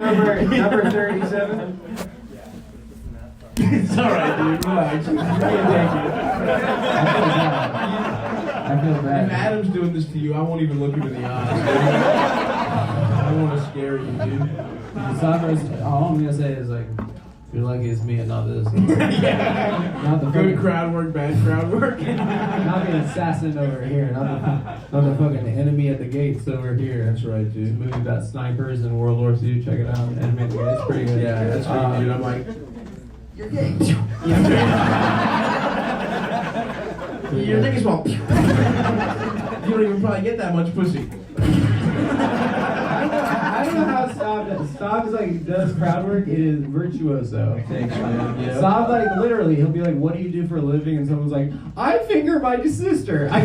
Number 37. It's alright, dude. Relax. I feel bad. If Adam's doing this to you, I won't even look him in the eyes, dude. I don't want to scare you, dude. Stavros, all I'm gonna say is like, you're lucky it's me and not this. Yeah. Not the Good fucking, crowd work, bad crowd work. not the assassin over here. Not the fucking enemy at the gates over here. That's right, It's a dude. movie about snipers in World War II. Check it out. Enemy at the gates. Pretty good. Yeah, that's right, dude. I'm like, you're gay. your dick is small. You don't even probably get that much pussy. I don't know how Stav is like does crowd work. It is virtuoso. Thanks, man. Yeah. Stav like literally, he'll be like, "What do you do for a living?" And someone's like, "I finger my sister." I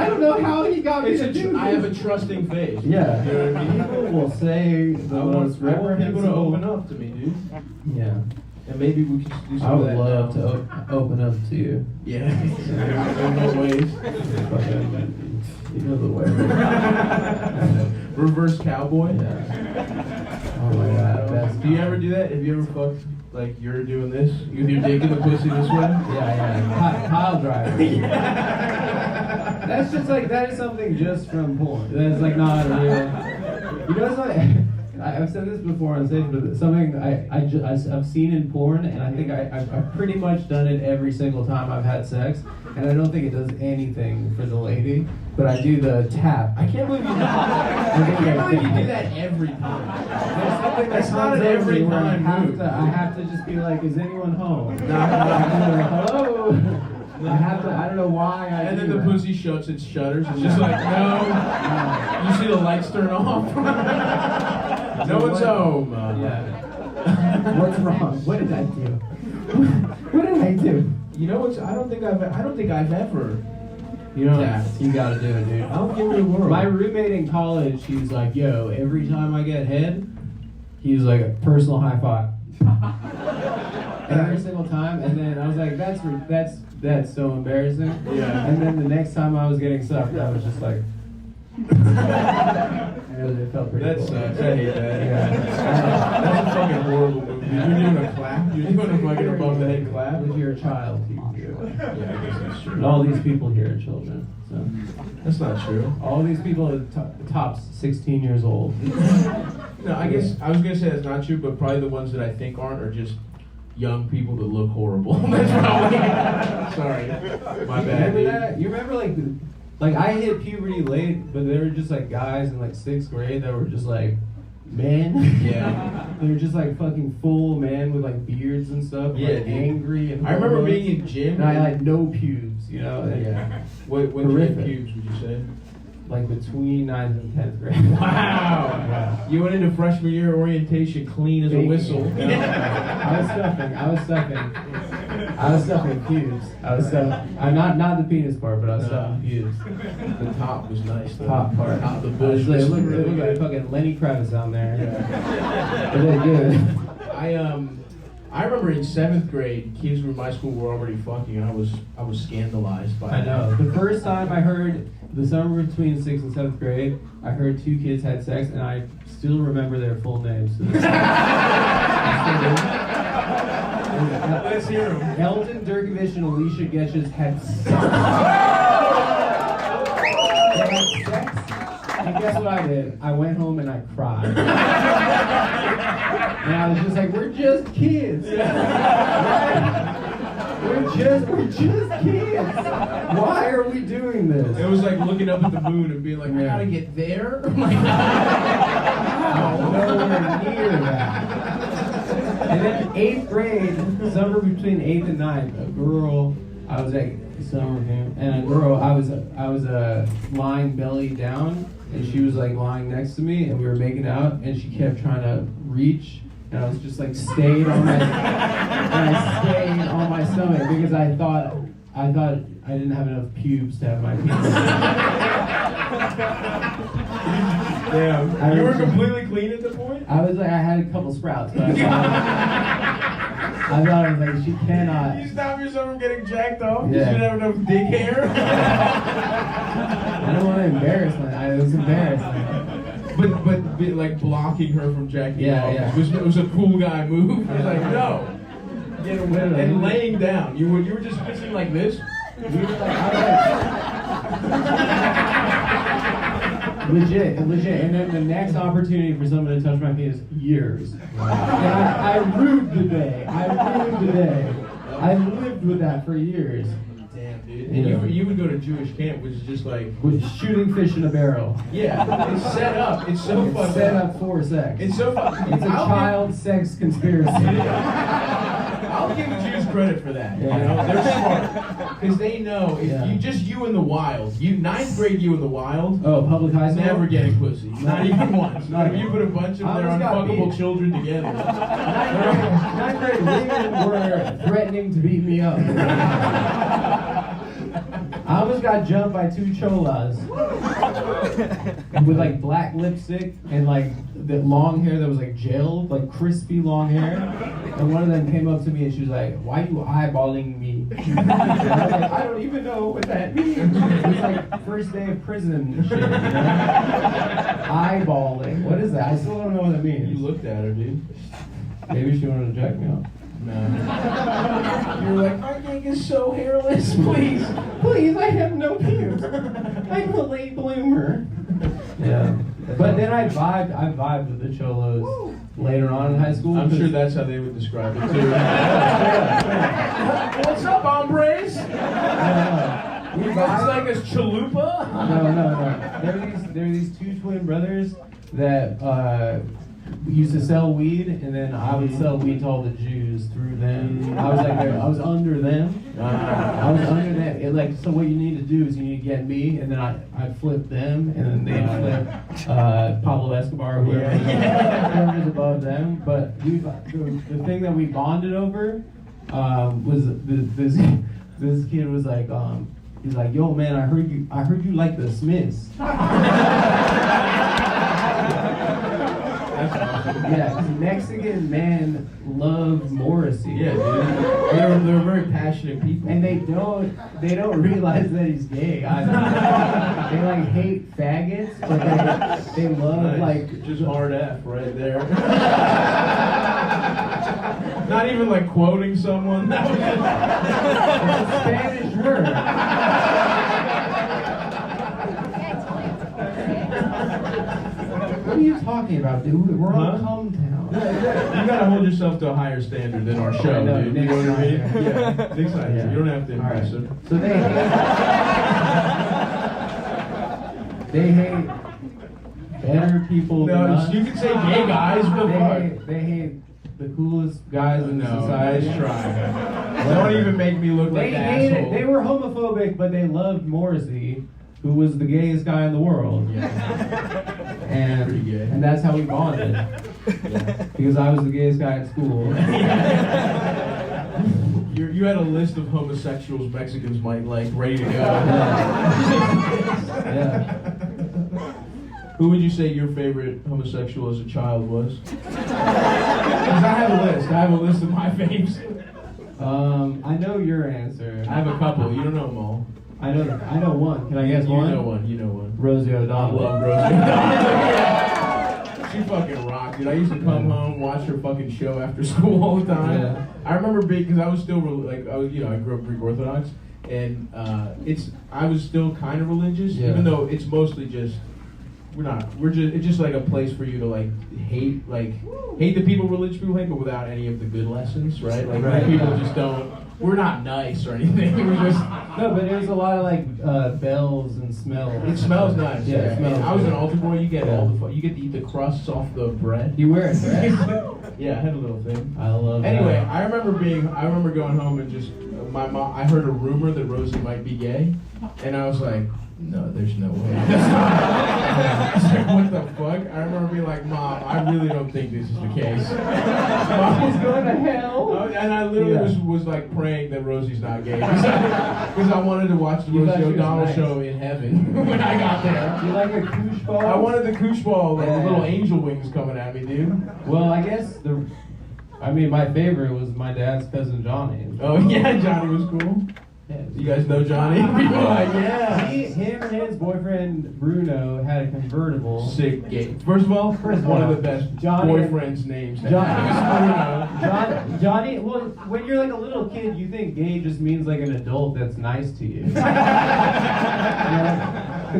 don't know how he got me to do this. I have a trusting face. Yeah. You know what I mean? People will say the I most want people to reprehensible. open up to me, dude. Yeah. And maybe we could just do some I of would that love now. to open up to you. Yeah. In those ways. You know the way. Reverse cowboy. Yeah. Oh my god. That's, Do you ever do that? Have you ever fucked like you're doing this? With your dick in the pussy this way? yeah. Pile driver. That's just like, that is something just from porn. That's like not a real. You know, it's not. I've said this before on stage, but it's something I've seen in porn, and I think I've pretty much done it every single time I've had sex, and I don't think it does anything for the lady, but I do the tap. I can't believe you do that every time. There's something That's that not comes an over every me where time move. I have to just be like, is anyone home? No. Hello? I don't know why I And do then the that. pussy shuts its shutters. It's just like, no. You see the lights turn off. No one's home. Yeah. What's wrong? What did I do? What did I do? You know what's? I don't think I've ever. You know, Yeah. you gotta do it, dude. I'll give it a whirl. My roommate in college, he's like, yo, every time I get head, he's like a personal high five. Every single time, and then I was like, that's so embarrassing. Yeah. And then the next time I was getting sucked, I was just like, and it felt pretty That cool. sucks. I hate that. Yeah. That's a fucking horrible move. Dude. You're doing a clap. You're doing a fucking above the head clap. If you're a child, you can do it. Yeah, I guess that's true. And all these people here are children. So That's not true. all these people are tops 16 years old. No, I guess I was gonna say that's not true, but probably the ones that I think aren't are just young people that look horrible. That's probably. Sorry, my bad. Remember dude. that? You remember like I hit puberty late, but there were just like guys in like 6th grade that were just like men. Yeah. They were just like fucking full men with like beards and stuff. Yeah, like dude. angry and. I remember hormones. being in gym. And I had no pubes, you know. And Yeah. When did you Horrific. get pubes? Would you say? Like between 9th and 10th grade. Wow. Yeah. You went into freshman year orientation clean as a whistle. I was stuffing pubes. Not the penis part, but I was No. stuffing pubes. The top was nice. Though. Top part. Top, the It bush. was like, was it looked really like good. fucking Lenny Kravitz down there. Yeah. But they're good. I remember in 7th grade, kids from my school were already fucking, and I was scandalized by I know. The first time I heard, the summer between 6th and 7th grade, I heard 2 kids had sex, and I still remember their full names. To this day. Let's hear 'em. Eldon Durkovich and Alicia Getches had sex. They had sex, and guess what I did? I went home and I cried. And I was just like, we're just kids. We're just kids. Why are we doing this? It was like looking up at the moon and being like, I gotta get there. I'm like, Nowhere near that. And then 8th grade, summer between 8th and 9th, a girl, I was at summer camp, and a girl, I was lying belly down, and she was like lying next to me, and we were making out, and she kept trying to reach, and I was just like stayed on my stomach because I thought I didn't have enough pubes to have my penis. damn. You were completely clean at the point? I was like, I had a couple sprouts, but I thought I was like, she cannot. You stop yourself from getting jacked off? Yeah. You should have enough dick hair? I don't want to embarrass my. It was embarrassing. but like blocking her from jacking Yeah, off. yeah. It was a cool guy move. I was like, no. Get away. And laying down. You were just kissing like this? We were like, legit. And then the next opportunity for someone to touch my penis, years. And I rued the day. I lived with that for years. Damn, dude. And you would go to Jewish camp, which is just like... With shooting fish in a barrel. Yeah, it's set up. It's so It's fucking... set up for sex. It's so fucking... It's a child sex conspiracy. I'll give the Jews credit for that. You know, they're smart because they know if you in the wild, ninth grade you in the wild. Oh, public high school. Never getting pussy, not even once. Not if you put a bunch of their got unfuckable beat. children together. Ninth grade women were threatening to beat me up. I almost got jumped by two cholas with like black lipstick and like the long hair that was like gelled, like crispy long hair. And one of them came up to me and she was like, "Why are you eyeballing me?" And I was like, "I don't even know what that means." It was like first day of prison shit, you know? Eyeballing. What is that? I still don't know what that means. You looked at her, dude. Maybe she wanted to jack me up. No. You're like, my dick is so hairless, please. Please, I have no pubes. I'm a late bloomer. Yeah. But then I vibed with the cholos later on in high school. I'm sure that's how they would describe it too. What's up, hombres? You guys like us chalupa? No. There were these two twin brothers that used to sell weed, and then I would sell weed to all the Jews through them. I was under them. So what you need to do is you need to get me, and then I'd flip them, and then they'd flip Pablo Escobar or whoever's above them. But the thing that we bonded over was this kid was like, he's like, "Yo, man, I heard you like the Smiths." Yeah, Mexican men love Morrissey. Yeah, dude. They're very passionate people. And they don't realize that he's gay either. They like hate faggots, but they love like just hard F right there. Not even like quoting someone. That was it's a Spanish word. What are you talking about, dude? We're on Cum Town. You gotta hold yourself to a higher standard than our show, dude. You know what I mean? Yeah. Nick's not here. You don't have to impress him. So they hate better people than us. You can say gay guys, but they hate the coolest guys in society. Nice try. Don't even make me look like an asshole. They were homophobic, but they loved Morrissey, who was the gayest guy in the world. Yeah. And that's how we bonded. Yeah. Because I was the gayest guy at school. You had a list of homosexuals Mexicans might like ready to go. Yeah. Who would you say your favorite homosexual as a child was? Because I have a list. I have a list of my faves. I know your answer. I have a couple. You don't know them all. I know one. Can I guess one? You know one. Rosie O'Donnell. I love Rosie O'Donnell. She fucking rocked, dude. I used to come home, watch her fucking show after school all the time. Yeah. I remember because I was still I grew up Greek Orthodox, and I was still kind of religious, even though it's mostly just it's just like a place for you to like hate the people religious people hate, but without any of the good lessons, right? Like people just don't. We're not nice or anything. We're just but there's a lot of like bells and smells. It smells nice. Yeah, it smells I was an altar boy. You get you get to eat the crusts off the bread. You wear it, right? Yeah, I had a little thing. I love that. Anyway, I remember going home and just my mom. I heard a rumor that Rosie might be gay, and I was like, no, there's no way. I was like, what the fuck? I remember being like, Mom, I really don't think this is the case. Mom was going to hell. And I literally was like praying that Rosie's not gay. Because I wanted to watch the Rosie O'Donnell show in heaven when I got there. You like a koosh ball? I wanted the koosh ball, like the little angel wings coming at me, dude. Well, I guess my favorite was my dad's cousin Johnny. Oh yeah, Johnny was cool. Yeah, You guys know Johnny? People are like, yeah. Him and his boyfriend Bruno had a convertible. Sick gay. First of all, one of the best boyfriend's names. Johnny. Well, when you're like a little kid, you think gay just means like an adult that's nice to you. Because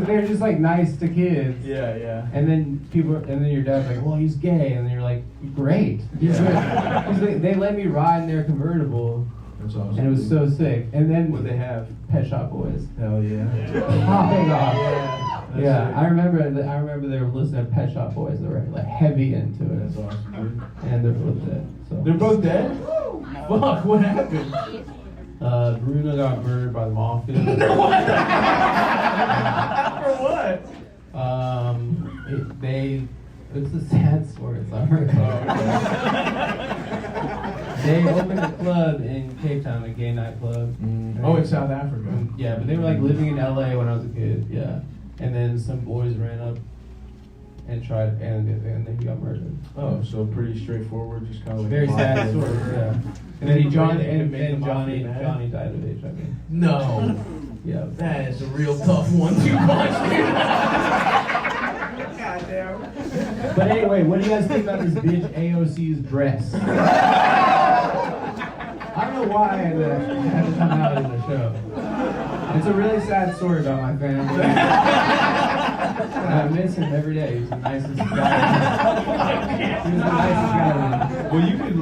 they're just like nice to kids. Yeah, yeah. And then your dad's like, well, he's gay, and then you're like, great. He's like, they let me ride in their convertible. That's awesome. And it was so sick. And then what they have? Pet Shop Boys. Hell yeah. Popping off. Yeah. I remember they were listening to Pet Shop Boys. They were like heavy into it. That's awesome, dude. And they're both dead. So. They're both dead? Fuck, what happened? Bruno got murdered by the mafia. For what? It's a sad story. It's not very They opened a club in Cape Town, a gay nightclub. Oh, in South Africa. Yeah, but they were like living in LA when I was a kid. Yeah, and then some boys ran up and tried, and then he got murdered. Oh, so pretty straightforward, just kind of like very sad story. Yeah, and then Johnny died of HIV. No. Yeah, that is a real tough 1-2 punch, dude. Goddamn. But anyway, what do you guys think about this bitch AOC's dress? I don't know why that had to come out in the show. It's a really sad story about my family. I miss him every day. He was the nicest guy. He was the nicest guy. Well, you could.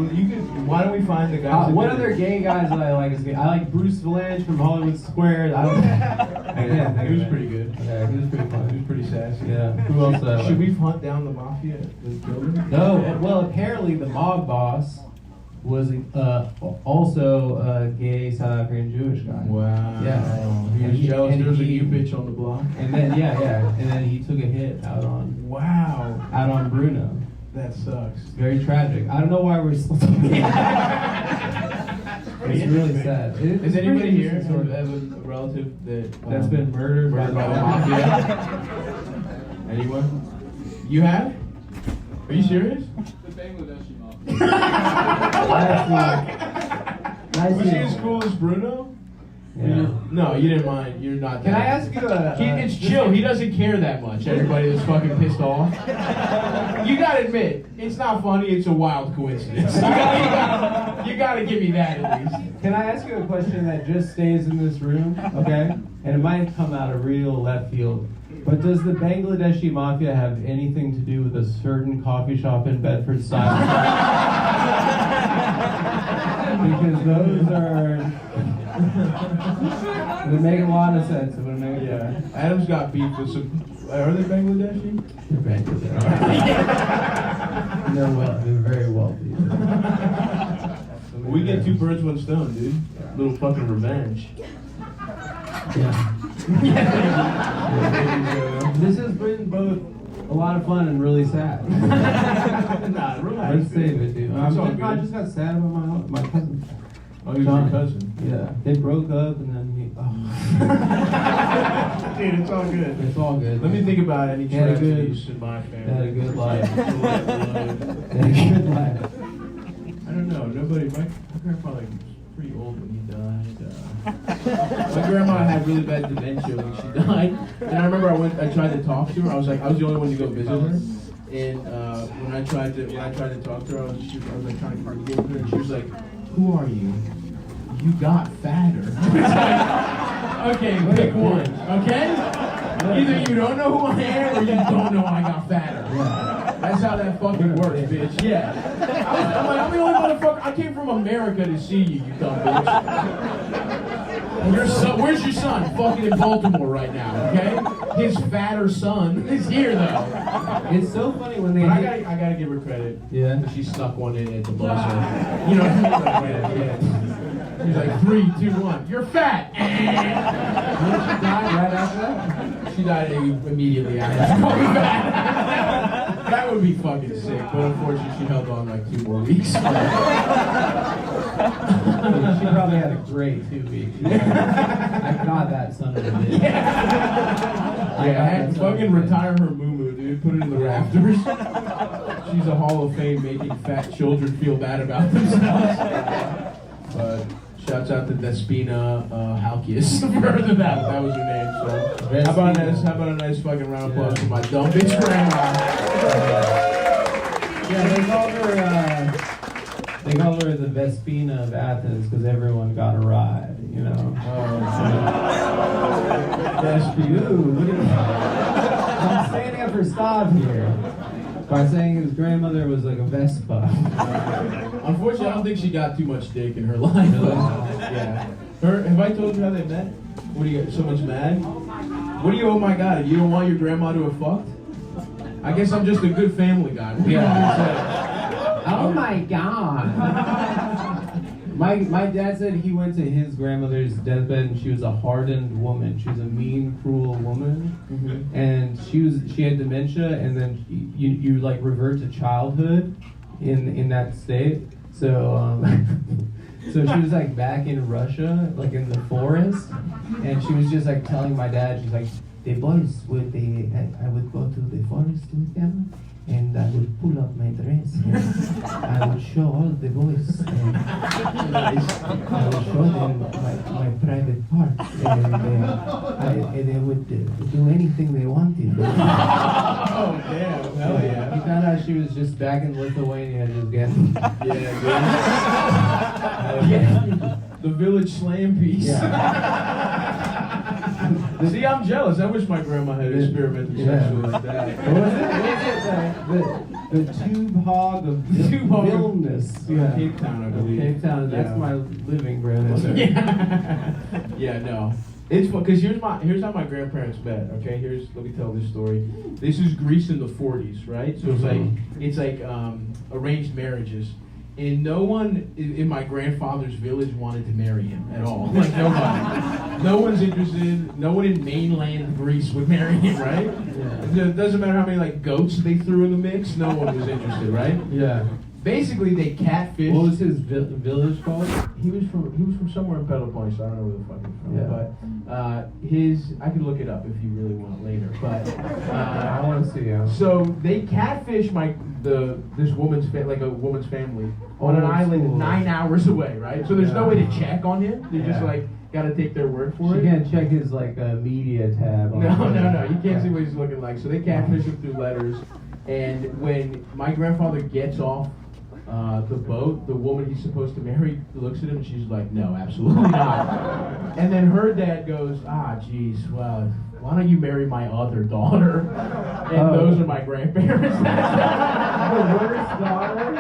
Why don't we find the guys? What other gay guys that I like? I like Bruce Valanche from Hollywood Squares. He was pretty good. Yeah, he was pretty fun. He was pretty sassy. Yeah. Who else? Should we hunt down the mafia? No. Well, apparently the mob boss was also a gay South African Jewish guy. Wow. Yeah. He was jealous. There was a new bitch on the block. And then and then he took a hit out on Bruno. That sucks. Very tragic. I don't know why we're still talking about it. It's really sad. Is anybody here as a relative that's been murdered by the mafia? Anyone? You have? Are you serious? The Bangladeshi mafia. Nice. Was he as cool as Bruno? Yeah. No, you didn't mind. You're not. Can I ask you it's chill. He doesn't care that much. Everybody that's fucking pissed off. You gotta admit, it's not funny. It's a wild coincidence. You gotta give me that at least. Can I ask you a question that just stays in this room? Okay, and it might come out of real left field. But does the Bangladeshi mafia have anything to do with a certain coffee shop in Bedford-Stuyvesant? Because those are. They make a lot of sense. Yeah. Adam's got beef with some. Are they Bangladeshi? They're Bangladeshi. They're very wealthy. We get 2 birds, 1 stone, dude. Little fucking revenge. Yeah. This has been both a lot of fun and really sad. Nah, relax. Let's save it, dude. I just got sad about my cousin. Oh, he's your cousin? Yeah. They broke up and then Dude, it's all good. It's all good. Let me think about any tragedies in my family. They had a good life. They had a good life. I don't know. Nobody. My grandpa was pretty old when he died. My grandma had really bad dementia when she died, and I remember I tried to talk to her. I was the only one to go visit her, and when I tried to talk to her, I was like trying to communicate with her, and she was like, "Who are you? You got fatter." Okay, pick one. Okay, either you don't know who I am or you don't know I got fatter. That's how that fucking works, bitch. Yeah. I'm like, I'm the only motherfucker. I came from America to see you, you dumb bitch. Where's your son? Fucking in Baltimore right now, okay? His fatter son is here, though. It's so funny when they. I gotta give her credit. Yeah. She snuck one in at the buzzer. You know what I mean? Yeah. She's like, 3, 2, 1. You're fat. Did she die right after that? She died immediately after. That would be fucking sick, but unfortunately she held on like 2 more weeks. She probably had a great 2 weeks. I got that son of a bitch. I had to fucking retire her moo-moo, dude. Put it in the rafters. She's a Hall of Fame making fat children feel bad about themselves. But Shouts out to Despina Halkias. that was her name. So how about a nice fucking round of applause for my dumb bitch grandma? Yeah, they called her the Vespina of Athens because everyone got a ride, you know. Vespina. I'm standing up for Stav here by saying his grandmother was like a Vespa. Unfortunately, I don't think she got too much dick in her life. Yeah. Have I told you how they met? What do you get so much mad? What do you? Oh my god! You don't want your grandma to have fucked? I guess I'm just a good family guy. Oh my god! My dad said he went to his grandmother's deathbed and she was a hardened woman. She was a mean, cruel woman, and she had dementia, and then you like revert to childhood in that state. So so she was like back in Russia, like in the forest, and she was just like telling my dad, she's like, the boys I would go to the forest with them, and I would pull up my dress, and I would show all the boys, and I would show them my private parts, and they would do anything they wanted. Oh damn, hell yeah. He found out she was just back in Lithuania just getting... Yeah. The village slam piece. Yeah. See, I'm jealous. I wish my grandma had experimented sexually like that. What was it? The tube hog of Vilnius. Yeah. Cape Town, I believe. Cape Town. That's my living grandmother. Yeah, no. It's fun because here's how my grandparents met. Okay, let me tell this story. This is Greece in the 40s, right? So it's like arranged marriages. And no one in my grandfather's village wanted to marry him at all. Like, nobody. No one's interested. No one in mainland Greece would marry him, right? Yeah. It doesn't matter how many, like, goats they threw in the mix. No one was interested, right? Yeah. Basically, they catfished. What was his village called? He was from somewhere in Peloponnesus. I don't know where the fuck he's from. Yeah. But I can look it up if you really want later. But I want to see him. So they catfished this woman's a woman's family on an island 9 hours away, right? So there's no way to check on him. They just like gotta take their word for it. You can't check his like media tab. No. You can't see what he's looking like. So they catfish him through letters. And when my grandfather gets off the boat, the woman he's supposed to marry looks at him and she's like, no, absolutely not. And then her dad goes, geez, well, why don't you marry my other daughter? And those are my grandparents. The worst daughter?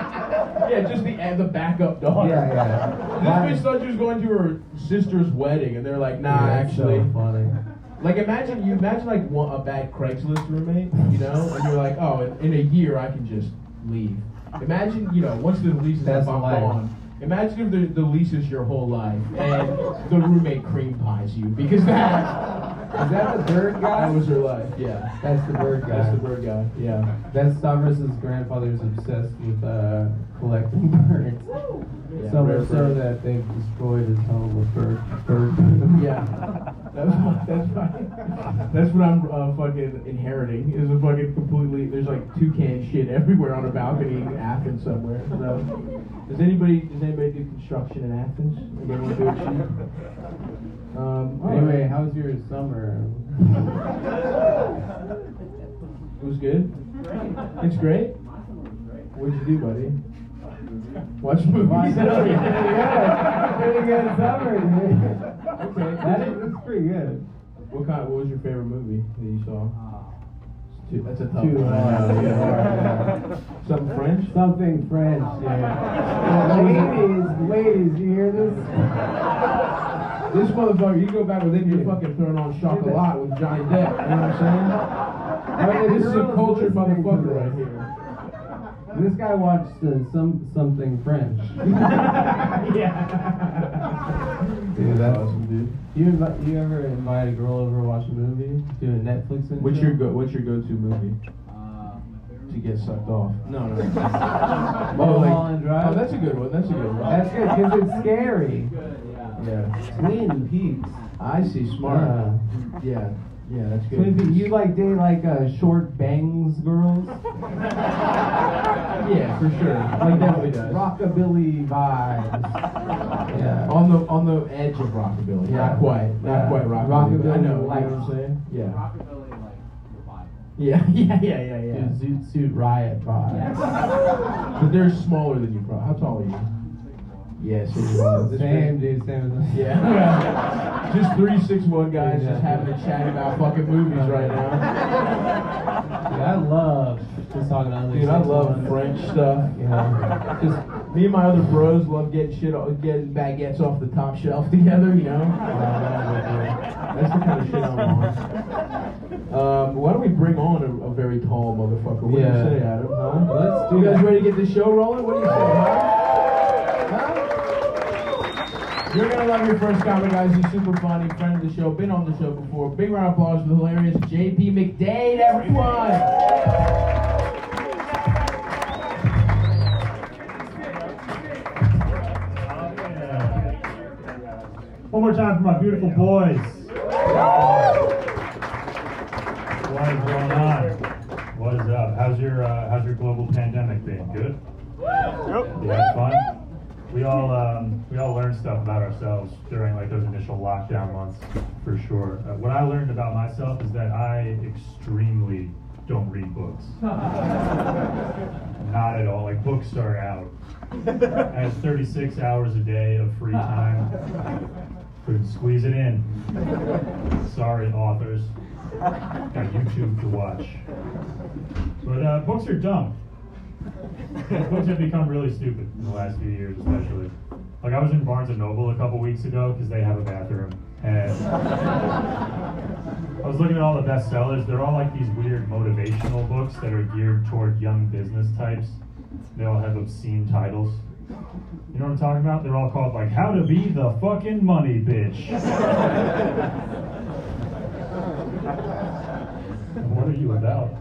Yeah, just the backup daughter. Yeah. This bitch thought she was going to her sister's wedding, and they're like, nah, actually. So funny. Like imagine like a bad Craigslist roommate, you know, and you're like, oh, in a year I can just leave. Imagine, once the lease is gone. Imagine if the lease is your whole life and the roommate cream pies you because is that the bird guy? That was her life. Yeah. That's the bird guy. That's the bird guy. Yeah. That's Stavros' grandfather's obsessed with collecting birds. Yeah, so much so that they've destroyed his home with bird. Yeah. That's what I'm fucking inheriting. Is a fucking completely. There's like toucan shit everywhere on a balcony in Athens somewhere. So, does anybody do construction in Athens? Anyone do it cheap? Anyway, how was your summer? It was good. It's great. What'd you do, buddy? Watch movies. Pretty good summer, dude. Okay, that's pretty good. What was your favorite movie that you saw? That's a tough one. Yeah. Something French? Something French, yeah. Ladies, you hear this? This motherfucker, you go back with him, you're fucking throwing on Chocolat with Johnny Depp. You know what I'm saying? This is a cultured motherfucker right here. This guy watched something French. Yeah. Dude, that's awesome, dude. You ever invite a girl over to watch a movie? Do a Netflix and What's your go-to movie? To get sucked off. No. Mulholland Drive? Oh, that's a good one. That's good because it's scary. Yeah. Twin Peaks. I see. Smart. Yeah. Yeah, that's good. Twin peaks. You like date like short bangs girls? Yeah, for sure. Like that Definitely does. rockabilly vibes. Yeah. On the edge of rockabilly. Yeah. Not quite rockabilly. Rockabilly, I know, like- you know what I'm saying? Yeah. Rockabilly like revival. Yeah. Zoot Suit Riot vibes. But they're smaller than you, probably. How tall are you? Yes, Same, dude. Same. Yeah. Just 3'6" guys Yeah. just having a chat about fucking movies right now. Dude, I love just talking to other Dude, I 6'1". love French stuff. You know, just me and my other bros love getting getting baguettes off the top shelf together. You know, that's the kind of shit I'm on. Why don't we bring on a very tall motherfucker? What do you say, Adam? Huh? Let's do You guys that. ready to get this show rolling? What do you say, huh? You're gonna love your first comic, guys. He's super funny, friend of the show, been on the show before. Big round of applause for the hilarious JP McDade, everyone! One more time for my beautiful boys. What is going on? What is up? How's your global pandemic been? Good? Yep. You had fun? We all learned stuff about ourselves during like those initial lockdown months, for sure. What I learned about myself is that I extremely don't read books. Not at all. Like, books are out. I had 36 hours a day of free time. Couldn't squeeze it in. Sorry, authors. Got YouTube to watch. But books are dumb. Books have become really stupid in the last few years, especially. Like, I was in Barnes & Noble a couple weeks ago because they have a bathroom, and I was looking at all the bestsellers. They're all like these weird motivational books that are geared toward young business types. They all have obscene titles. You know what I'm talking about? They're all called like How to Be the Fucking Money Bitch. What are you about?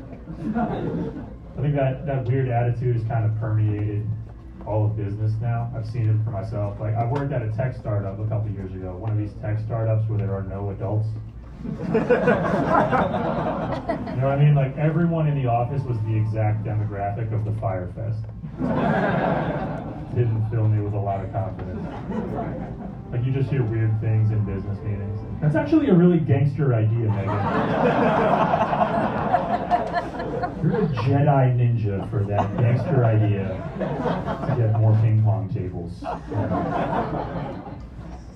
I think that weird attitude has kind of permeated all of business now. I've seen it for myself. Like, I worked at a tech startup a couple years ago. One of these tech startups where there are no adults. You know what I mean? Like, everyone in the office was the exact demographic of the Fire Fest. Didn't fill me with a lot of confidence. Like, you just hear weird things in business meetings. That's actually a really gangster idea, Megan. You're a Jedi ninja for that gangster idea to get more ping pong tables.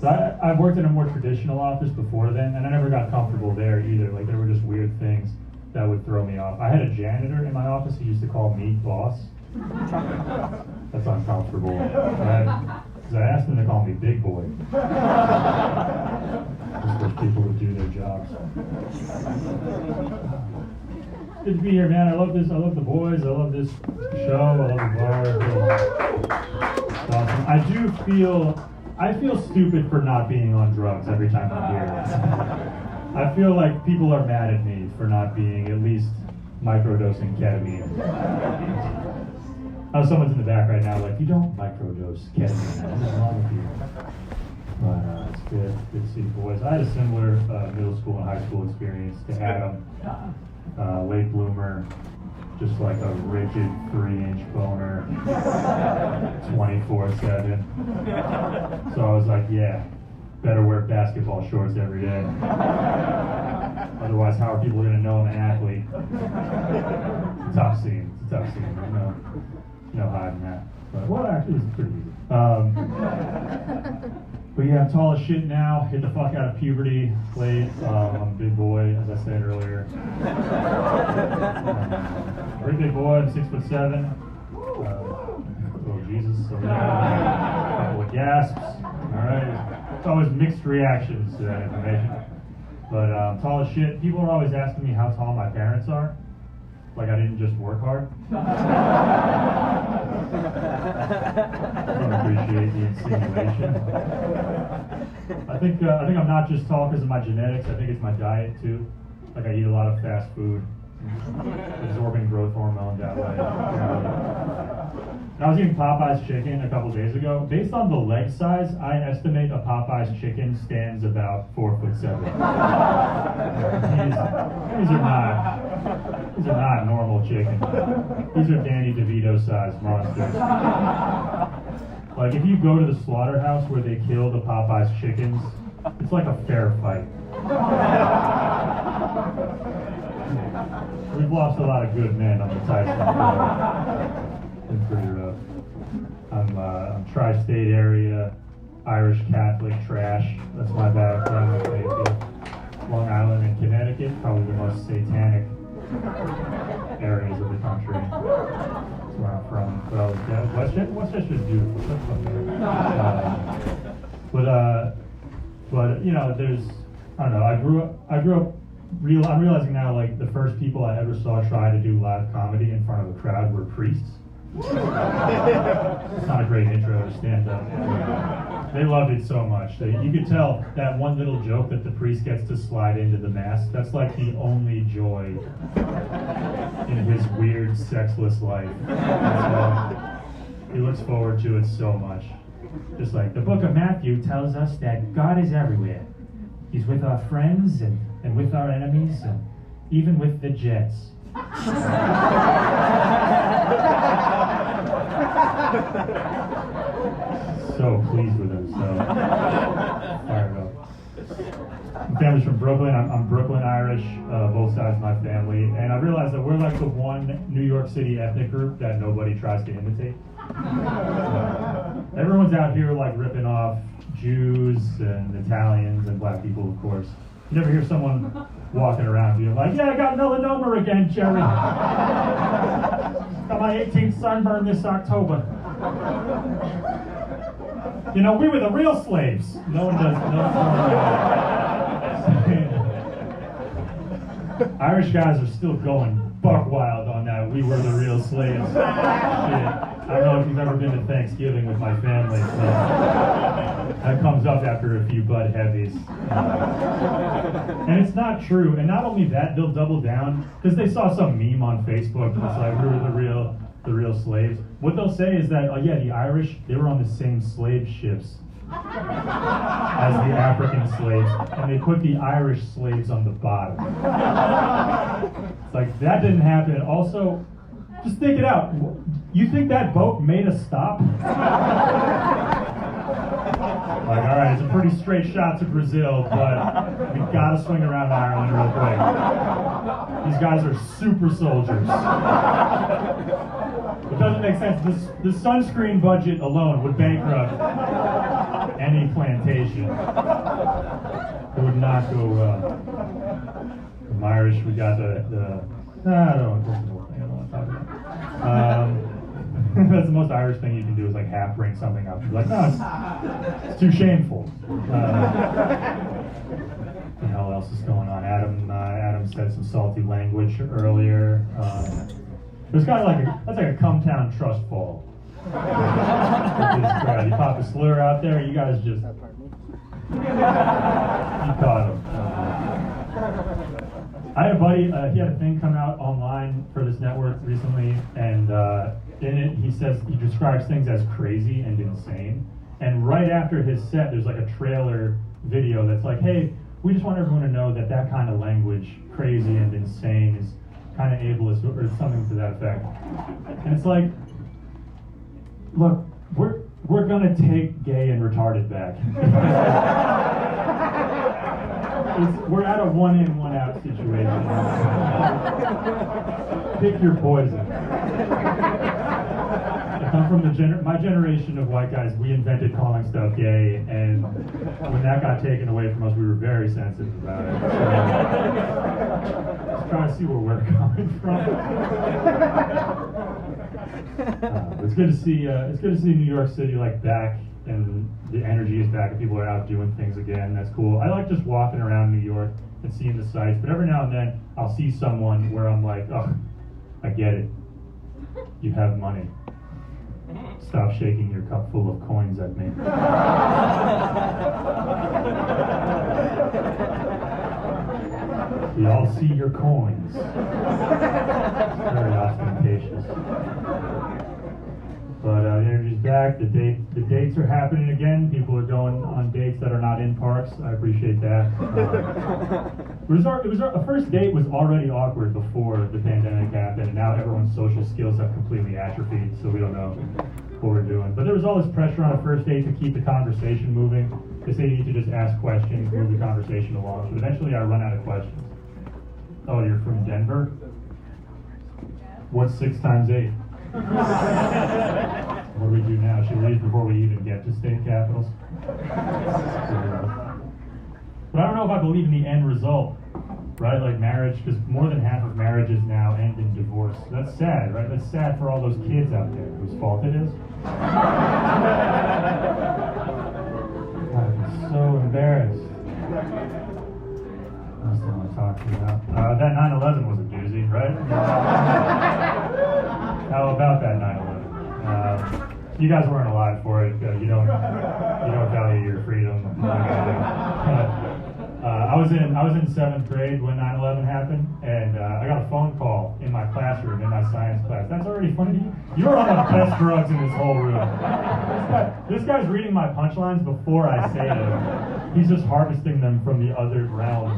So I've worked in a more traditional office before then, and I never got comfortable there either. Like, there were just weird things that would throw me off. I had a janitor in my office who used to call me boss. That's uncomfortable. Because I asked him to call me big boy. Just for people to do their jobs. Good to be here, man. I love this. I love the boys. I love this show. I love the bar. It's awesome. I feel stupid for not being on drugs every time I'm here. I feel like people are mad at me for not being at least microdosing ketamine. Oh, someone's in the back right now like, you don't microdose ketamine. What's wrong with you? But it's good to see the boys. I had a similar middle school and high school experience to Adam. Late bloomer, just like a rigid 3-inch boner, 24/7. So I was like, yeah, better wear basketball shorts every day. Otherwise, how are people going to know I'm an athlete? It's a tough scene. There's no hiding that. But, well, actually, it's pretty easy. But yeah, I'm tall as shit now. Hit the fuck out of puberty late. I'm a big boy, as I said earlier. Pretty big boy. I'm 6'7". Oh Jesus! So a couple of gasps. All right. It's always mixed reactions to that information. But tall as shit. People are always asking me how tall my parents are. Like I didn't just work hard. I don't appreciate the insinuation. I think I'm not just tall because of my genetics. I think it's my diet too. Like I eat a lot of fast food, absorbing growth hormone that way. I was eating Popeye's chicken a couple days ago. Based on the leg size, I estimate a Popeye's chicken stands about 4'7". These are not normal chicken. These are Danny DeVito-sized monsters. Like if you go to the slaughterhouse where they kill the Popeye's chickens, it's like a fair fight. We've lost a lot of good men on the Tyson floor. Been pretty rough. I'm tri-state area, Irish Catholic trash. That's my background. Long Island and Connecticut, probably the most satanic areas of the country. That's where I'm from. But I was Westchester's beautiful. But you know, I don't know. I grew up. I'm realizing now, like the first people I ever saw try to do live comedy in front of a crowd were priests. It's not a great intro to stand up. They loved it so much. You could tell that one little joke that the priest gets to slide into the mass, that's like the only joy in his weird, sexless life. So he looks forward to it so much. Just like the book of Matthew tells us that God is everywhere. He's with our friends and with our enemies and even with the Jets. So pleased with himself. Fired up. My family's from Brooklyn. I'm Brooklyn Irish, both sides of my family, and I realized that we're like the one New York City ethnic group that nobody tries to imitate. Everyone's out here like ripping off Jews and Italians and black people, of course. You never hear someone walking around being like, yeah, I got melanoma again, Jerry. Got my 18th sunburn this October. You know, we were the real slaves. No one does. Irish guys are still going buck wild on that. We were the real slaves. Shit. I don't know if you've ever been to Thanksgiving with my family. So that comes up after a few Bud Heavies. And it's not true. And not only that, they'll double down because they saw some meme on Facebook that's like, we were the real slaves. What they'll say is that, oh yeah, the Irish, they were on the same slave ships as the African slaves, and they put the Irish slaves on the bottom. It's like, that didn't happen. Also, just think it out. You think that boat made a stop? Like, all right, it's a pretty straight shot to Brazil, but we gotta swing around Ireland real quick. These guys are super soldiers. It doesn't make sense. The sunscreen budget alone would bankrupt any plantation. It would not go well. From Irish, we got I don't want to talk about. That's the most Irish thing you can do is like half bring something up. You're like, no, it's too shameful. What the hell else is going on? Adam said some salty language earlier. It was kind of like that's like a come town trust fall. You pop a slur out there, you guys just you caught him. I had a buddy, he had a thing come out online for this network recently, and in it he describes things as crazy and insane. And right after his set, there's like a trailer video that's like, hey, we just want everyone to know that that kind of language, crazy and insane, is kind of ableist or something to that effect. And it's like, look, we're gonna take gay and retarded back. We're at a one in, one out situation. Pick your poison. I come from my generation of white guys. We invented calling stuff gay, and when that got taken away from us, we were very sensitive about it. So, just trying to see where we're coming from. It's good to see. It's good to see New York City like back, and the energy is back, and people are out doing things again. That's cool. I like just walking around New York and seeing the sights, but every now and then I'll see someone where I'm like, oh, I get it. You have money. Stop shaking your cup full of coins at me. We all see your coins. It's very ostentatious. But back. The dates are happening again. People are going on dates that are not in parks. I appreciate that. Our first date was already awkward before the pandemic happened, and now everyone's social skills have completely atrophied, so we don't know what we're doing. But there was all this pressure on a first date to keep the conversation moving. They say you need to just ask questions, move the conversation along. But eventually I run out of questions. Oh, you're from Denver? What's 6 times 8? What do we do now? Should we leave before we even get to state capitals? But I don't know if I believe in the end result, right? Like marriage, because more than half of marriages now end in divorce. That's sad, right? That's sad for all those kids out there whose fault it is. God, I'm so embarrassed. That's what I'm talking about. That 9/11 was a doozy, right? How about that 9/11? You guys weren't alive for it. You don't value your freedom. I was in 7th grade when 9/11 happened, and I got a phone call in my classroom in my science class. That's already funny to you? You're on the best drugs in this whole room. This guy's reading my punchlines before I say them. He's just harvesting them from the other realm.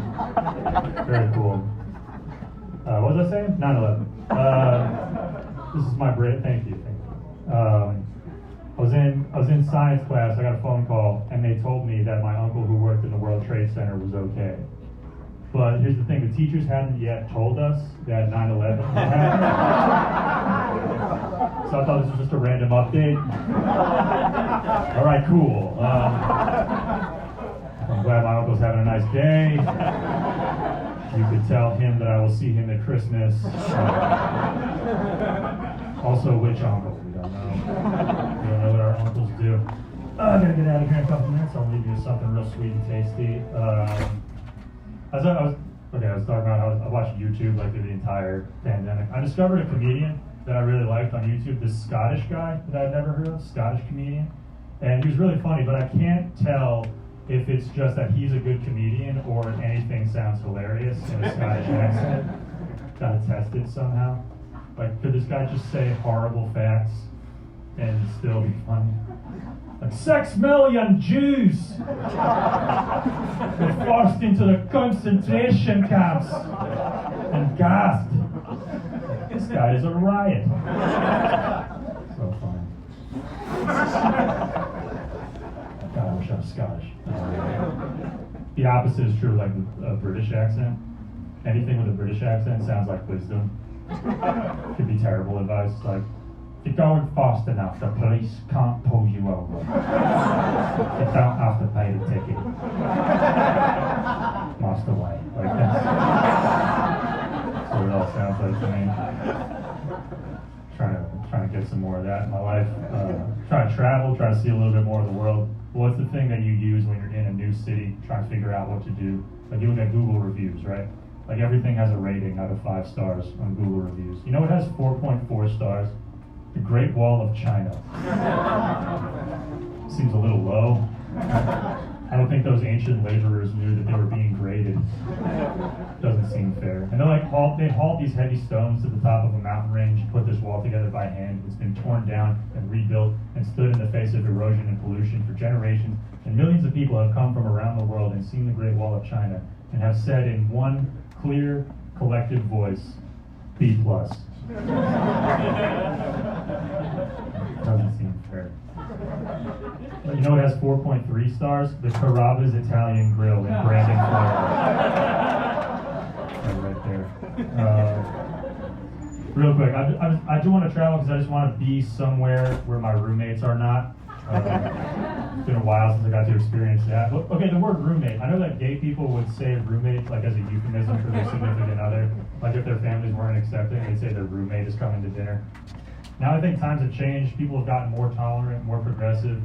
Very cool. What was I saying? 9/11. This is my break. Thank you. I was in science class. I got a phone call, and they told me that my uncle who worked in the World Trade Center was okay. But here's the thing: the teachers hadn't yet told us that 9/11 happened. So I thought this was just a random update. All right, cool. I'm glad my uncle's having a nice day. You could tell him that I will see him at Christmas. Also, which uncle? We don't know. We don't know what our uncles do. I gotta get out of here in a couple minutes. I'll leave you with something real sweet and tasty. I was talking about how I watched YouTube like through the entire pandemic. I discovered a comedian that I really liked on YouTube, this Scottish guy that I'd never heard of, Scottish comedian. And he was really funny, but I can't tell if it's just that he's a good comedian or if anything sounds hilarious in a Scottish accent. Gotta test it somehow. Like, could this guy just say horrible facts and still be funny? Like, 6 million Jews were forced into the concentration camps and gassed. This guy is a riot. So funny. God, I wish I was Scottish. The opposite is true, like a British accent. Anything with a British accent sounds like wisdom. Could be terrible advice, like, if you're going fast enough, the police can't pull you over. You don't have to pay the ticket. Lost away. Like that's what it all sounds like to me. Trying to get some more of that in my life. Trying to travel, try to see a little bit more of the world. What's the thing that you use when you're in a new city, trying to figure out what to do? Like you look at Google reviews, right? Like everything has a rating out of 5 stars on Google reviews. You know what has 4.4 stars? The Great Wall of China. Seems a little low. I don't think those ancient laborers knew that they were being graded. Doesn't seem fair. And they hauled these heavy stones to the top of a mountain range, put this wall together by hand. It's been torn down and rebuilt and stood in the face of erosion and pollution for generations. And millions of people have come from around the world and seen the Great Wall of China and have said in one clear, collective voice, B+. Doesn't seem fair. But you know what has 4.3 stars? The Carrabba's Italian Grill in Brandon, Florida. Right there. Real quick, I do want to travel because I just want to be somewhere where my roommates are not. It's been a while since I got to experience that. But, okay, the word roommate. I know that gay people would say roommate like as a euphemism for their significant other. Like if their families weren't accepting, they'd say their roommate is coming to dinner. Now I think times have changed. People have gotten more tolerant, more progressive.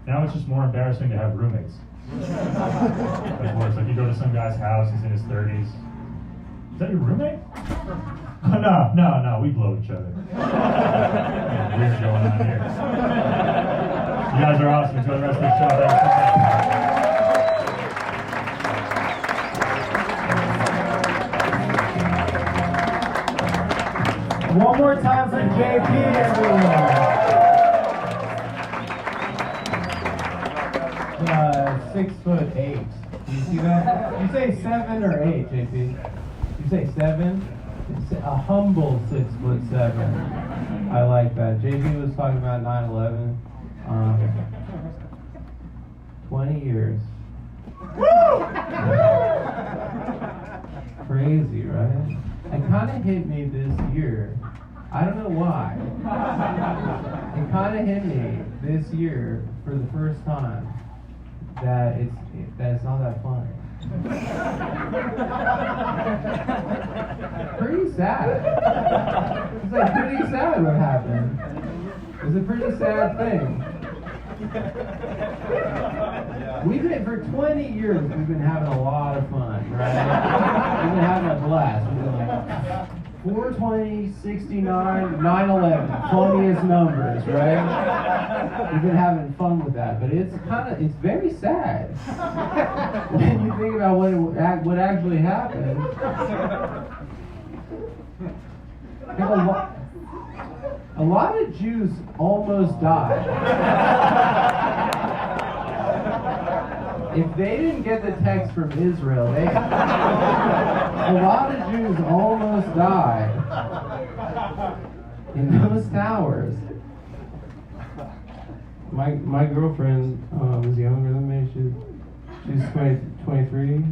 Now it's just more embarrassing to have roommates. That's worse. Like you go to some guy's house, he's in his 30s. Is that your roommate? No, we blow each other. Weird going on here. You guys are awesome. Enjoy the rest of the show. One more time for JP, everyone. 6'8". Do you see that? You say 7 or 8, JP? You say 7? It's a humble 6'7". I like that. JP was talking about 9/11. 20 years. Crazy, right? It kind of hit me this year. I don't know why. It kind of hit me this year for the first time that it's not that funny. Pretty sad. It's like pretty sad what happened. It's a pretty sad thing. We've been, for 20 years, we've been having a lot of fun, right? We've been having a blast. We've been like 420, 69, 9/11, funniest numbers, right? We've been having fun with that, but it's very sad when you think about what actually happened. A lot of Jews almost died. If they didn't get the text from Israel, a lot of Jews almost died in those towers. My girlfriend is younger than me. She's 23.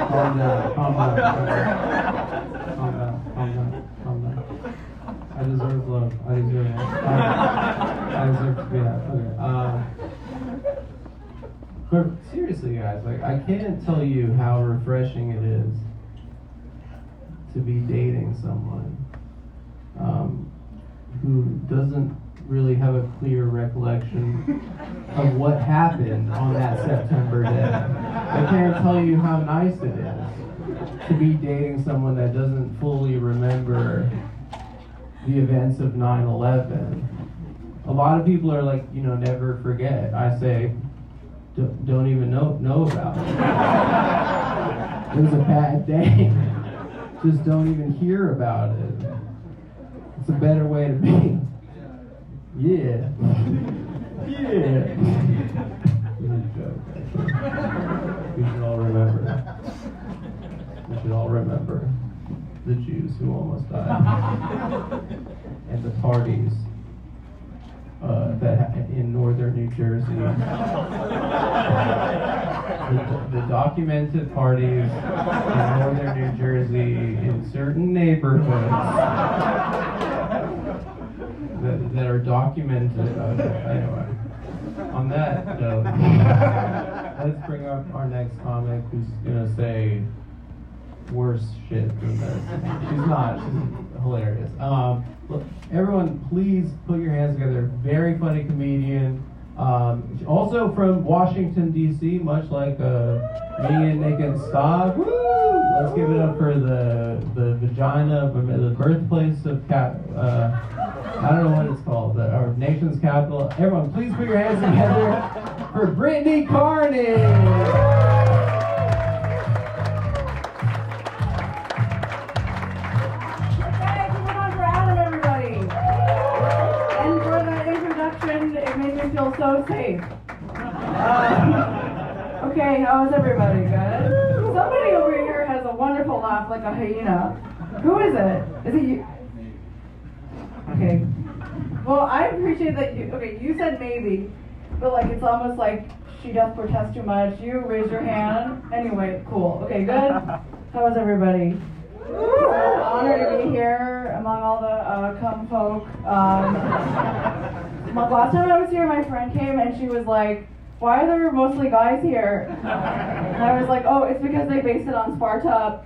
Calm down. I deserve love. I deserve it. I deserve to be happy. Okay. But seriously, guys, like I can't tell you how refreshing it is to be dating someone who doesn't really have a clear recollection of what happened on that September day. I can't tell you how nice it is to be dating someone that doesn't fully remember the events of 9/11. A lot of people are like, never forget. I say, don't even know about it. It was a bad day. Just don't even hear about it. It's a better way to be. Yeah. Yeah. We should all remember. We should all remember the Jews who almost died. And the parties that in northern New Jersey. The documented parties in northern New Jersey in certain neighborhoods that are documented. Anyway, on that note, let's bring up our next comic who's gonna say worse shit than this. She's not. She's hilarious. Look, everyone, please put your hands together. Very funny comedian. Also from Washington D.C., much like me and Nick and Stav. Woo! Let's give it up for the vagina, the birthplace of I don't know what it's called, our nation's capital. Everyone, please put your hands together for Brittany Carney. Feel so safe. Okay, how's everybody? Good? Somebody over here has a wonderful laugh like a hyena. Who is it? Is it you? Okay. Well, I appreciate that you said maybe, but like it's almost like she does protest too much. You raise your hand. Anyway, cool. Okay, good? How is everybody? Honored to be here among all the cum folk. Last time I was here, my friend came and she was like, "Why are there mostly guys here?" And I was like, "Oh, it's because they based it on Sparta."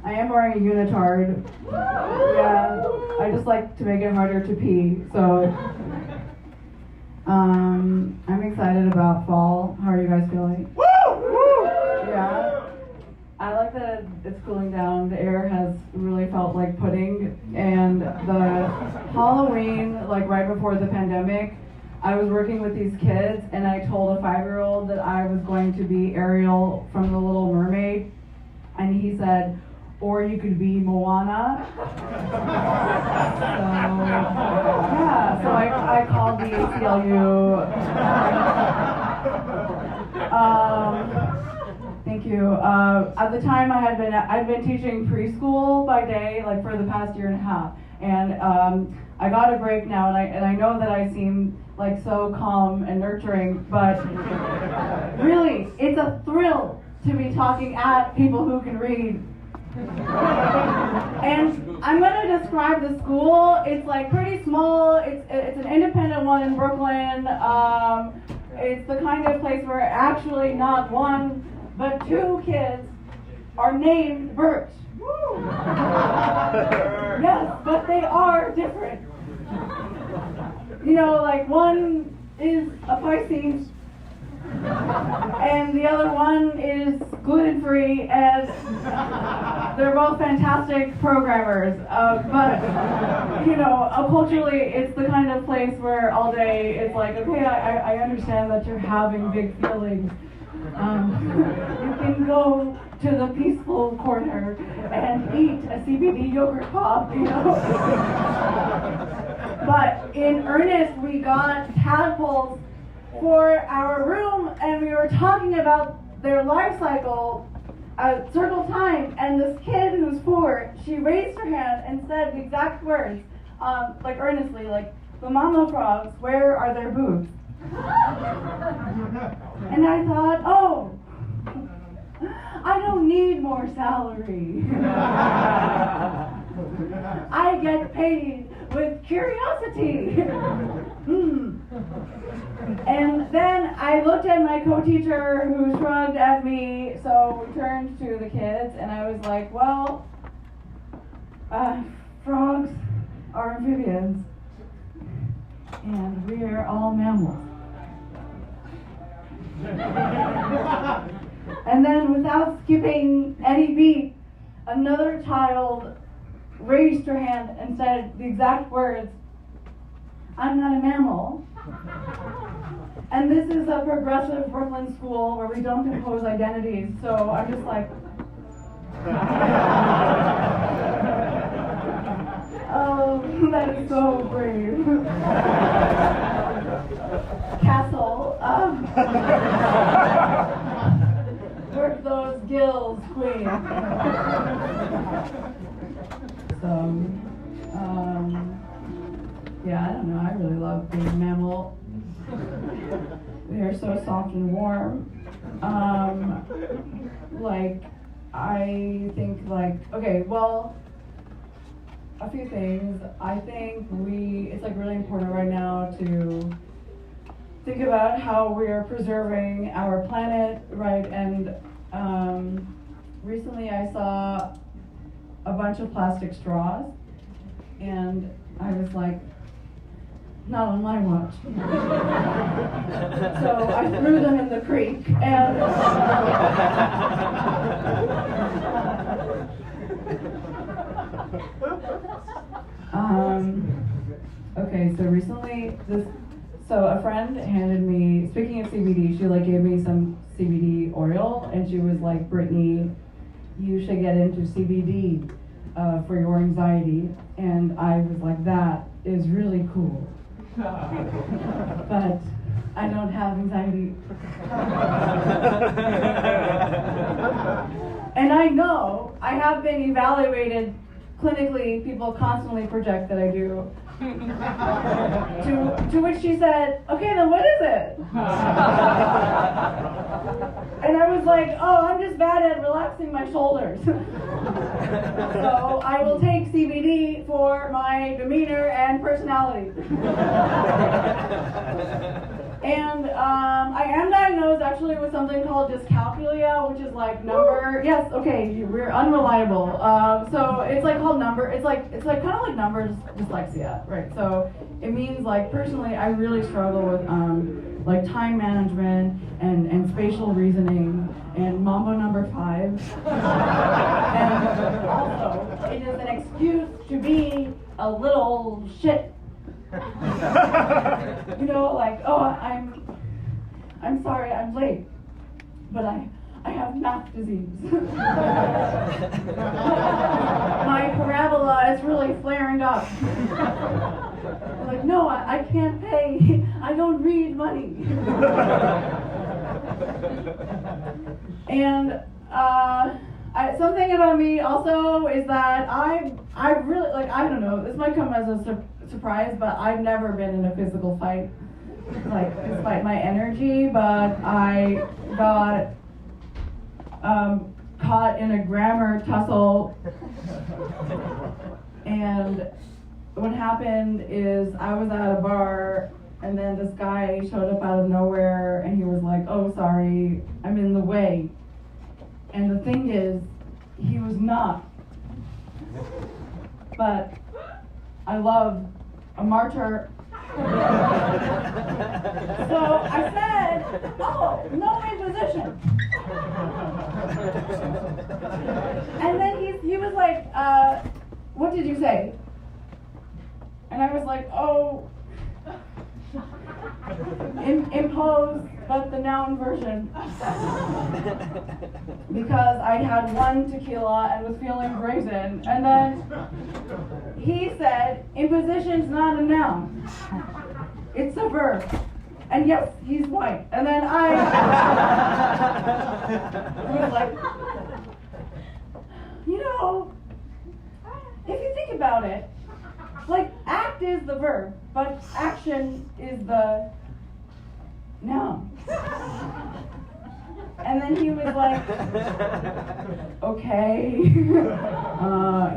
I am wearing a unitard. Yeah, I just like to make it harder to pee. So, I'm excited about fall. How are you guys feeling? Yeah. I like that it's cooling down. The air has really felt like pudding, and the Halloween, like right before the pandemic, I was working with these kids, and I told a 5-year-old that I was going to be Ariel from The Little Mermaid, and he said, or you could be Moana. So I called the ACLU. Thank you. At the time, I'd been teaching preschool by day, like for the past year and a half, and I got a break now, and I know that I seem like so calm and nurturing, but really, it's a thrill to be talking at people who can read. And I'm going to describe the school. It's like pretty small. It's an independent one in Brooklyn. It's the kind of place where actually not one, but 2 kids are named Bert. Yes, but they are different. You know, like one is a Pisces, and the other one is gluten-free, and they're both fantastic programmers. But, you know, culturally, it's the kind of place where all day it's like, okay, I understand that you're having big feelings. You can go to the peaceful corner and eat a CBD yogurt pop, you know. But in earnest, we got tadpoles for our room, and we were talking about their life cycle at circle time, and this kid who's 4, she raised her hand and said the exact words, like earnestly, like, the mama frogs, where are their boobs? And I thought, oh, I don't need more salary. I get paid with curiosity. And then I looked at my co-teacher who shrugged at me, so we turned to the kids and I was like, well, frogs are amphibians and we're all mammals. And then without skipping any beat, another child raised her hand and said the exact words, I'm not a mammal. And this is a progressive Brooklyn school where we don't impose identities, so I'm just like, oh, that is so brave. Castle, work those gills, queen. So, yeah, I don't know, I really love being a mammal. They are so soft and warm. Like, I think, like, okay, well, a few things. I think it's like really important right now to think about how we are preserving our planet, right? And recently I saw a bunch of plastic straws, and I was like, not on my watch. So I threw them in the creek, and okay, so recently so a friend handed me, speaking of CBD, she like gave me some CBD oil, and she was like, Brittany, you should get into CBD for your anxiety. And I was like, that is really cool. But I don't have anxiety. And I know I have been evaluated clinically. People constantly project that I do. To which she said, okay, then what is it? And I was like, oh, I'm just bad at relaxing my shoulders. So I will take CBD for my demeanor and personality. And I am diagnosed actually with something called dyscalculia, which is like number. Yes, okay, we're unreliable. So it's like called number. It's like kind of like numbers dyslexia, right? So it means like personally, I really struggle with like time management and spatial reasoning and Mambo number 5. And also, it is an excuse to be a little shit. you know, like, oh, I'm sorry, I'm late, but I have math disease. My parabola is really flaring up. I'm like, no, I can't pay. I don't read money. And something about me also is that I really, like, I don't know, this might come as a surprise, but I've never been in a physical fight, like, despite my energy, but I got caught in a grammar tussle, and what happened is I was at a bar, and then this guy showed up out of nowhere, and he was like, oh, sorry, I'm in the way. And the thing is, he was not. But I love a martyr. So I said, oh, no imposition. And then he was like, what did you say? And I was like, oh, impose, but the noun version. Because I'd had one tequila and was feeling brazen. And then he said, imposition's not a noun. It's a verb. And yes, he's white. And then I was like, you know, if you think about it, like, act is the verb, but action is the noun. And then he was like, okay.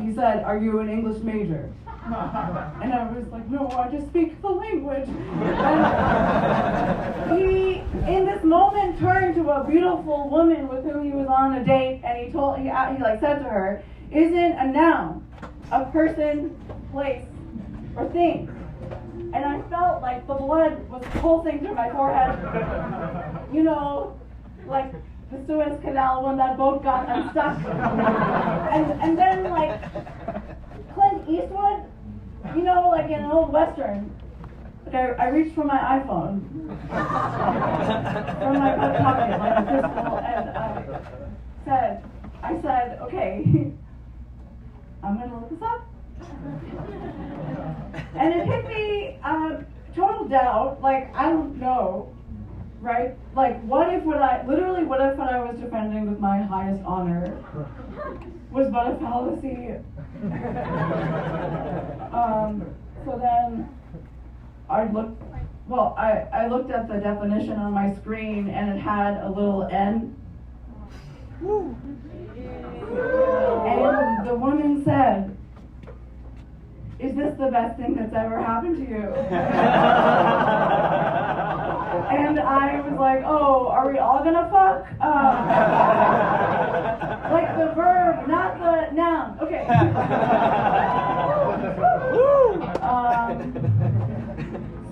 He said, are you an English major? And I was like, no, I just speak the language. And he, in this moment, turned to a beautiful woman with whom he was on a date, and he said to her, isn't a noun a person, place, or thing? And I felt like the blood was pulsing through my forehead. You know, like the Suez Canal when that boat got unstuck. And then, like, Clint Eastwood, you know, like in an old Western, like I reached for my iPhone from my coat pocket, like a pistol, and I said, okay, I'm gonna look this up. And it hit me, total doubt, like, I don't know, right? Like, what if what I was defending with my highest honor was but a fallacy? So then I looked at the definition on my screen, and it had a little N. And the woman said, is this the best thing that's ever happened to you? And I was like, oh, are we all gonna fuck? Like the verb, not the noun. Okay.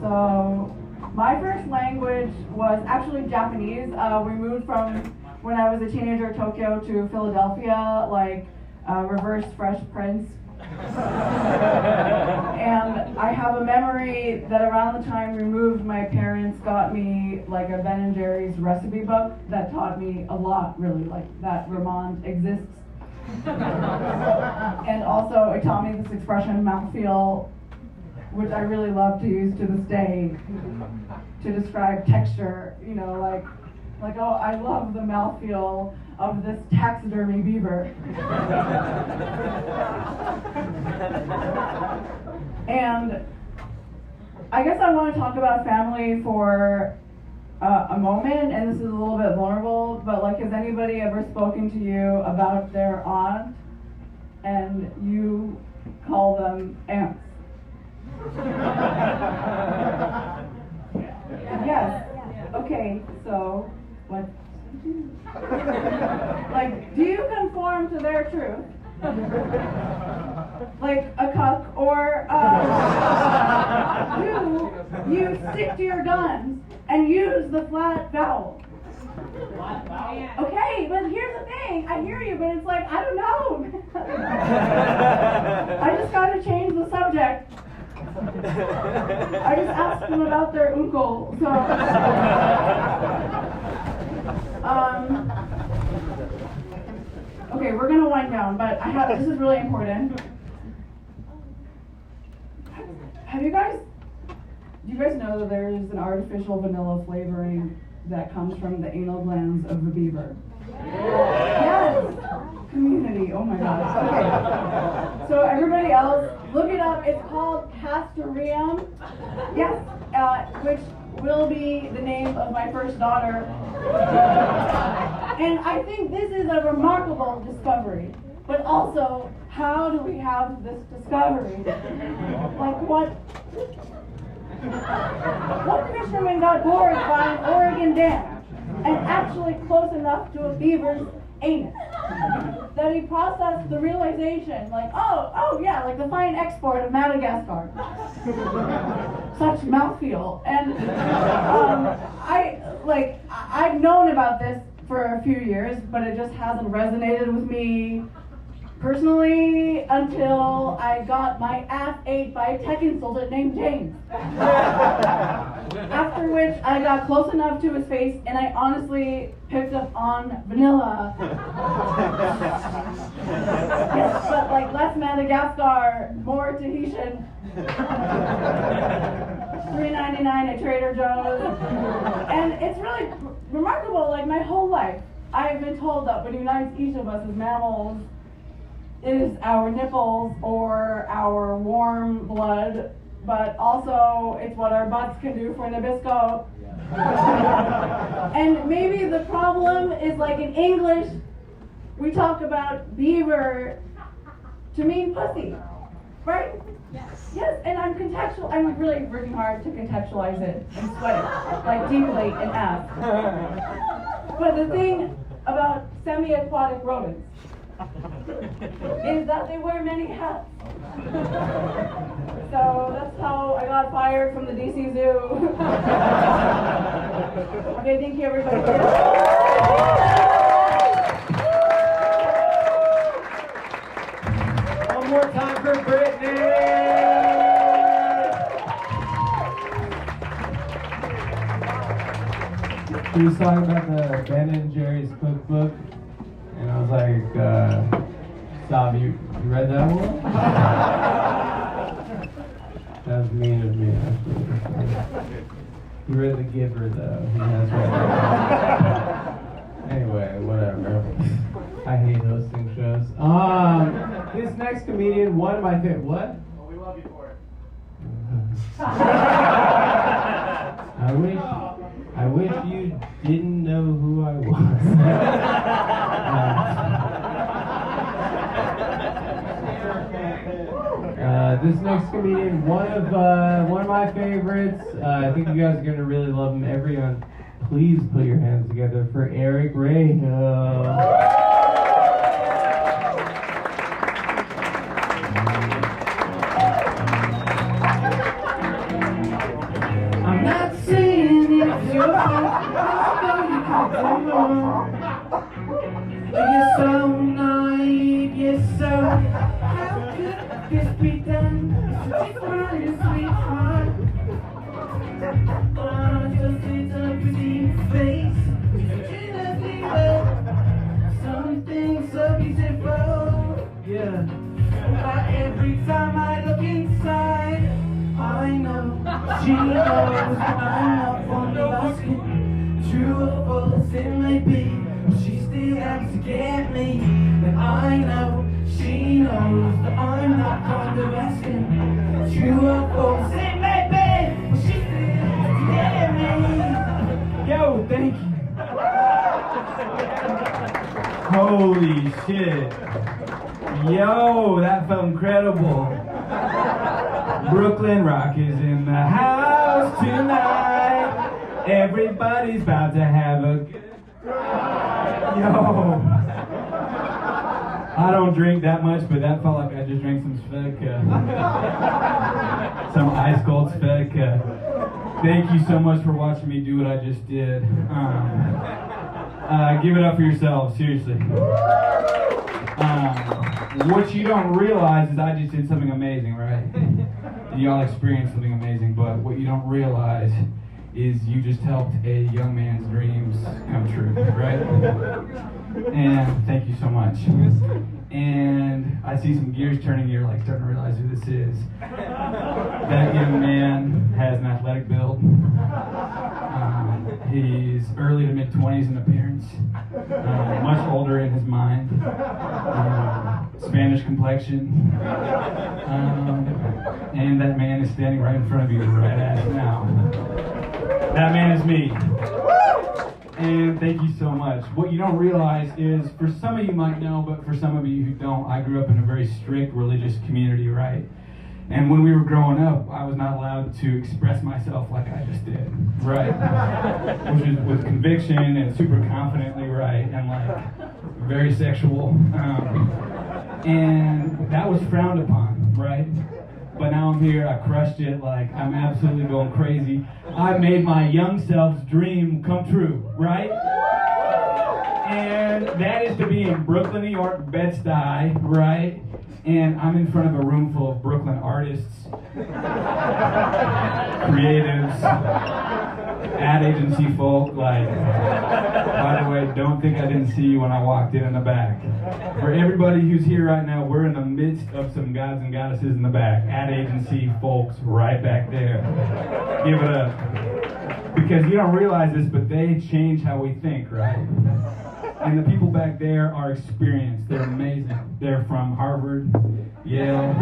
So my first language was actually Japanese. We moved from, when I was a teenager, Tokyo to Philadelphia, like reverse Fresh Prince. And I have a memory that around the time we moved, my parents got me like a Ben & Jerry's recipe book that taught me a lot, really, like that Vermont exists. And also it taught me this expression, mouthfeel, which I really love to use to this day to describe texture, you know, like, oh, I love the mouthfeel of this taxidermy beaver. And I guess I want to talk about family for a moment, and this is a little bit vulnerable, but like, has anybody ever spoken to you about their aunt and you call them aunts? Yes. Okay, so what? Like, do you conform to their truth? Like a cuck, or do you stick to your guns and use the flat vowel? Okay, but here's the thing. I hear you, but it's like, I don't know. I just gotta change the subject. I just asked them about their uncle. So, okay, we're gonna wind down, but this is really important. Do you guys know that there is an artificial vanilla flavoring that comes from the anal glands of the beaver? Yes! Community, oh my gosh. Okay. So everybody else, look it up. It's called castoreum. Yes, which will be the name of my first daughter. And I think this is a remarkable discovery. But also, how do we have this discovery? Like what fisherman got bored by an Oregon dam and actually close enough to a beaver's anus that he processed the realization, like, oh yeah, like the fine export of Madagascar. Such mouthfeel. And I've known about this for a few years, but it just hasn't resonated with me personally until I got my ass ate by a tech consultant named James. After which I got close enough to his face and I honestly picked up on vanilla. Yes, but like less Madagascar, more Tahitian. $3.99 at Trader Joe's. And it's really remarkable, like my whole life, I've been told that what unites each of us as mammals is our nipples or our warm blood, but also it's what our butts can do for Nabisco. And maybe the problem is like in English, we talk about beaver to mean pussy, right? Yes, and I'm really working hard to contextualize it and sweat it, like deeply and ask. But the thing about semi-aquatic rodents is that they wear many hats. So that's how I got fired from the DC Zoo. Okay, thank you everybody. One more time for Brittany! She was talking about the Ben and Jerry's cookbook, and I was like, Stav, you read that one? That was mean of me, actually. You read The Giver, though. He has read that. Anyway, whatever. I hate hosting shows. This next comedian, one of my favorite. What? Well, we love you for it. I wish you didn't know who I was. This next comedian, one of my favorites. I think you guys are gonna really love him. Everyone, please put your hands together for Eric Rahill. You're so naive, you're so. How could this be done? Such a fine sweetheart. Just need a pretty face. Something so beautiful. Yeah. But every time I look inside, I know she knows I'm not fond of asking. True or false it may be, she still has to get me. And I know she knows that I'm not fond of asking. True or false it may be, but she still has to get me. Yo, thank you. Holy shit. Yo, that felt incredible. Brooklyn Rock is in the house tonight. Everybody's about to have a good time. Yo. I don't drink that much, but that felt like I just drank some Svedka. Some ice cold Svedka. Thank you so much for watching me do what I just did. Give it up for yourselves, seriously. What you don't realize is I just did something amazing, right? And you all experienced something amazing, but what you don't realize is you just helped a young man's dreams come true, right? And thank you so much. And I see some gears turning. You're like starting to realize who this is. That young man has an athletic build. He's early to mid-20s in appearance. Much older in his mind. Spanish complexion. And that man is standing right in front of you right as now. That man is me. And thank you so much. What you don't realize is, for some of you might know, but for some of you who don't, I grew up in a very strict religious community, right? And when we were growing up, I was not allowed to express myself like I just did, right? Which is with conviction and super confidently, right? And like very sexual. And that was frowned upon, right? But now I'm here, I crushed it, like I'm absolutely going crazy. I made my young self's dream come true, right? And that is to be in Brooklyn, New York, Bed-Stuy, right? And I'm in front of a room full of Brooklyn artists, creatives, ad agency folk, like, by the way, don't think I didn't see you when I walked in the back. For everybody who's here right now, we're in the midst of some gods and goddesses in the back. Ad agency folks right back there. Give it up. Because you don't realize this, but they change how we think, right? And the people back there are experienced. They're amazing. They're from Harvard, Yale,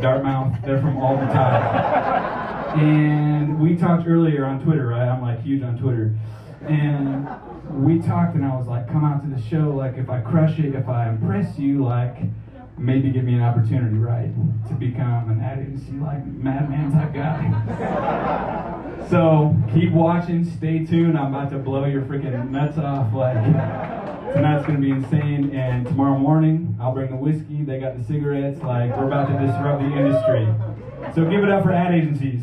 Dartmouth. They're from all the time. And we talked earlier on Twitter, right? I'm like huge on Twitter. And we talked and I was like, come out to the show, like if I crush it, if I impress you, like maybe give me an opportunity, right? To become an ad agency, like madman type guy. So keep watching, stay tuned. I'm about to blow your freaking nuts off. Like tonight's gonna be insane, and tomorrow morning I'll bring the whiskey. They got the cigarettes. Like we're about to disrupt the industry. So give it up for ad agencies.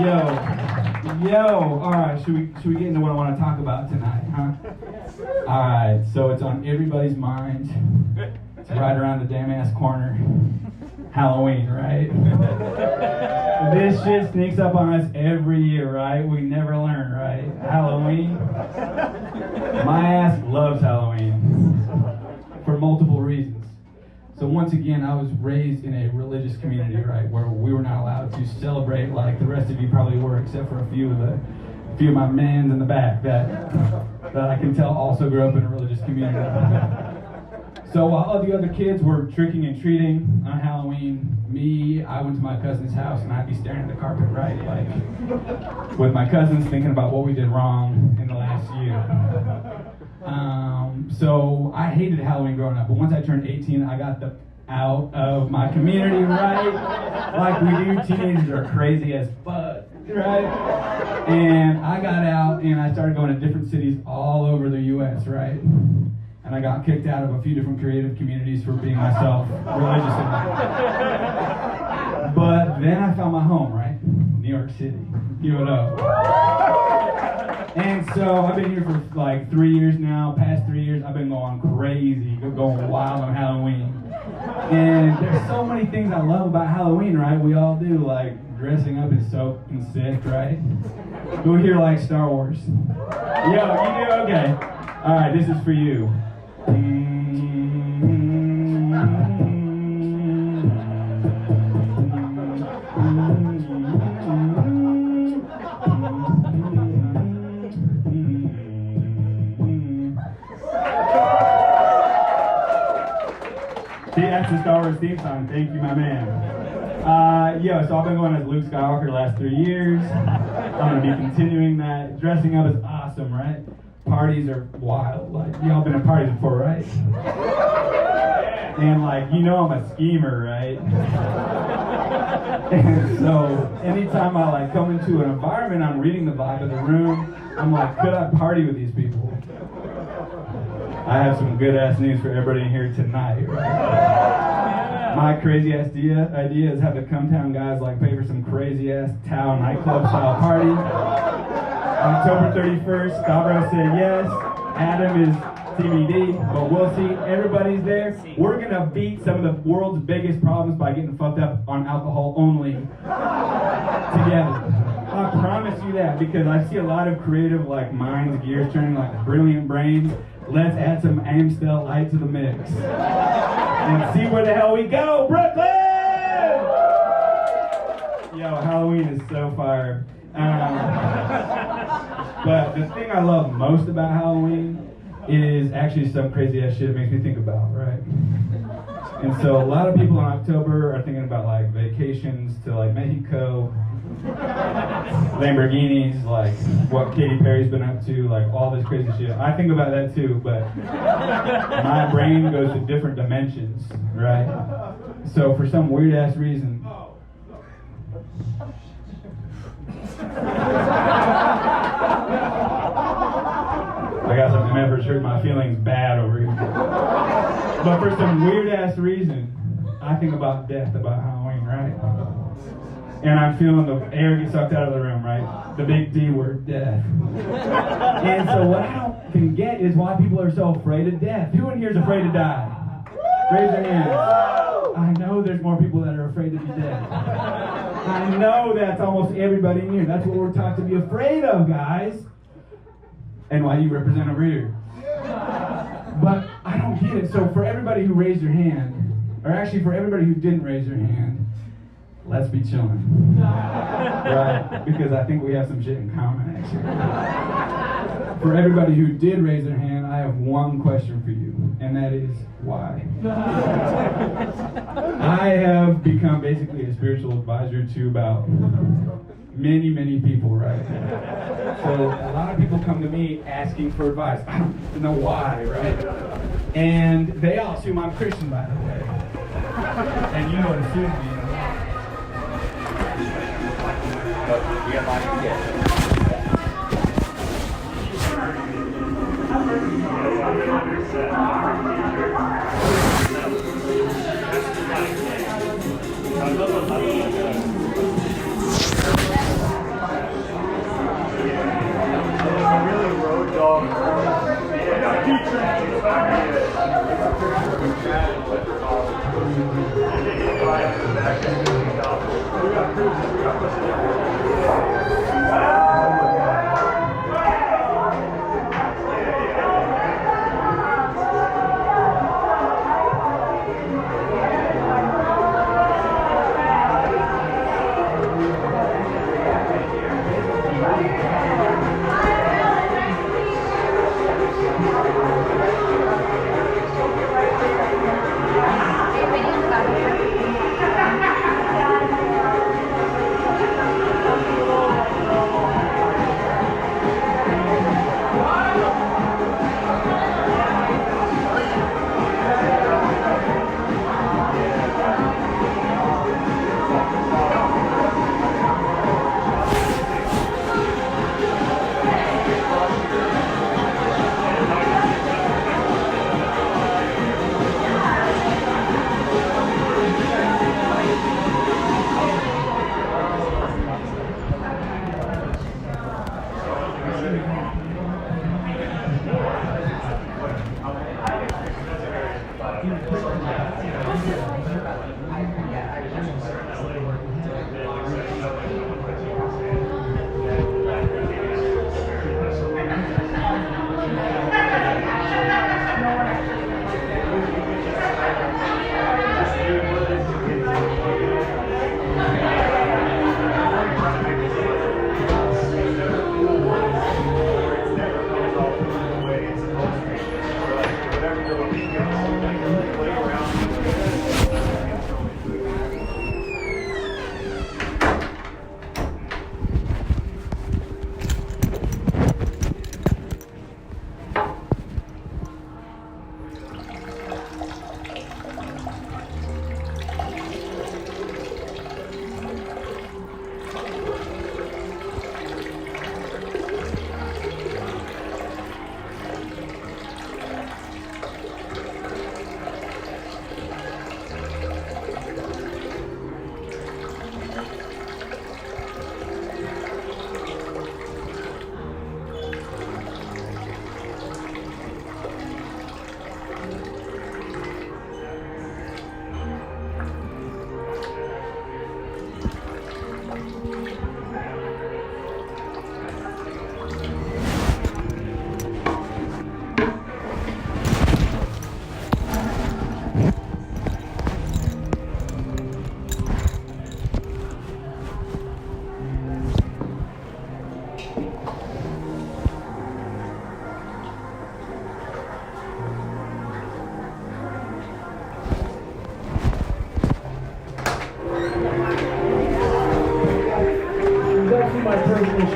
Yo. All right, should we get into what I want to talk about tonight, huh? All right, so it's on everybody's mind. It's right around the damn ass corner. Halloween, right? This shit sneaks up on us every year, right? We never learn, right? Halloween. My ass loves Halloween for multiple reasons. So once again, I was raised in a religious community, right, where we were not allowed to celebrate like the rest of you probably were, except for a few of my mans in the back that I can tell also grew up in a religious community. So while all the other kids were tricking and treating on Halloween, I went to my cousin's house and I'd be staring at the carpet, right, like with my cousins thinking about what we did wrong in the last year. So I hated Halloween growing up, but once I turned 18, I got out of my community, right? Like we do, teenagers are crazy as fuck, right? And I got out and I started going to different cities all over the US, right? And I got kicked out of a few different creative communities for being myself religiously. But then I found my home, right? New York City. Give it up. And so I've been here for like 3 years now. Past 3 years, I've been going crazy, going wild on Halloween. And there's so many things I love about Halloween, right? We all do, like dressing up is so fucking sick, right? Who here likes Star Wars? Yo, you do? Okay. All right, this is for you. See, that's the Star Wars theme song. Thank you, my man. So I've been going as Luke Skywalker the last 3 years. I'm going to be continuing that. Dressing up is awesome, right? Parties are wild. Like, y'all been to parties before, right? And like, you know I'm a schemer, right? And so anytime I like come into an environment, I'm reading the vibe of the room. I'm like, could I party with these people? I have some good ass news for everybody in here tonight, right? My crazy ass idea is have the Come Town guys like pay for some crazy ass Tao nightclub style party. October 31st, Stavros said yes. Adam is TBD, but we'll see. Everybody's there. We're gonna beat some of the world's biggest problems by getting fucked up on alcohol only together. I promise you that, because I see a lot of creative like minds, gears turning, like brilliant brains. Let's add some Amstel Light to the mix and see where the hell we go, Brooklyn! Yo, Halloween is so fire. But the thing I love most about Halloween is actually some crazy ass shit it makes me think about, right? And so a lot of people in October are thinking about like vacations to like Mexico, Lamborghinis, like what Katy Perry's been up to, like all this crazy shit. I think about that too, but my brain goes to different dimensions, right? So for some weird ass reason, I got some members hurt my feelings bad over here. But for some weird ass reason, I think about death, about Halloween, right? And I'm feeling the air get sucked out of the room, right? The big D word, death. And so what I can get is why people are so afraid of death. Who in here is afraid to die? Raise your hands. I know there's more people that are afraid to be dead. I know that's almost everybody in here. That's what we're taught to be afraid of, guys. And why you represent over here. But I don't get it. So for everybody who raised their hand, or actually for everybody who didn't raise their hand, let's be chilling. Right? Because I think we have some shit in common, actually. For everybody who did raise their hand, I have one question for you, and that is, why? I have become basically a spiritual advisor to about many, many people, right? So a lot of people come to me asking for advice. I don't know why, right? And they all assume I'm Christian, by the way. And you know what assume means. We got lots to get. Really road dog.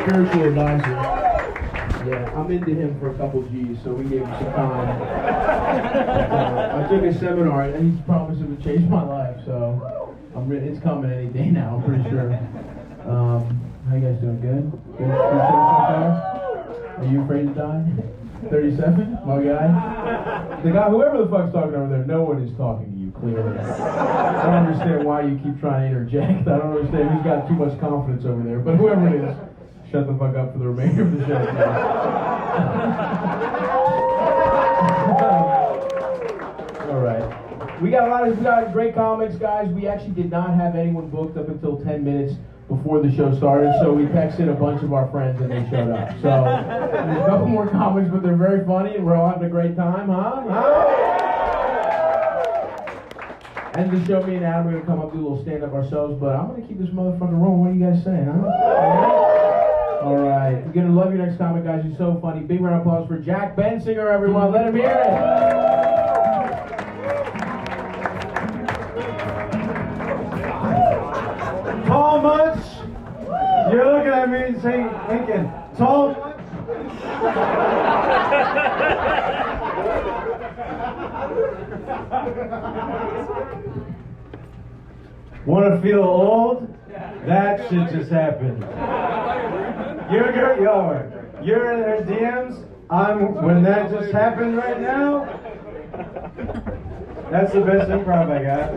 spiritual advisor. Yeah, I'm into him for a couple G's, so we gave him some time. I took a seminar, and he's promised it would change my life, so it's coming any day now, I'm pretty sure. How you guys doing? Good? Good show so far? Are you afraid to die? 37? My guy? The guy, whoever the fuck's talking over there, no one is talking to you, clearly. I don't understand why you keep trying to interject. I don't understand who's got too much confidence over there, but whoever it is, shut the fuck up for the remainder of the show. All right. We got great comics, guys. We actually did not have anyone booked up until 10 minutes before the show started, so we texted a bunch of our friends and they showed up. So there's a couple more comics, but they're very funny and we're all having a great time, huh? End of the show, me and Adam are gonna come up, do a little stand-up ourselves, but I'm gonna keep this motherfucker rolling. What do you guys say, huh? All right, we're gonna love your next comic, guys. You're so funny. Big round of applause for Jack Bensinger, everyone. Let him hear it. Tall much? You're looking at me and thinking, tall much? Want to feel old? That shit just happened. You're in her DMs. When that just happened right now. That's the best improv I got.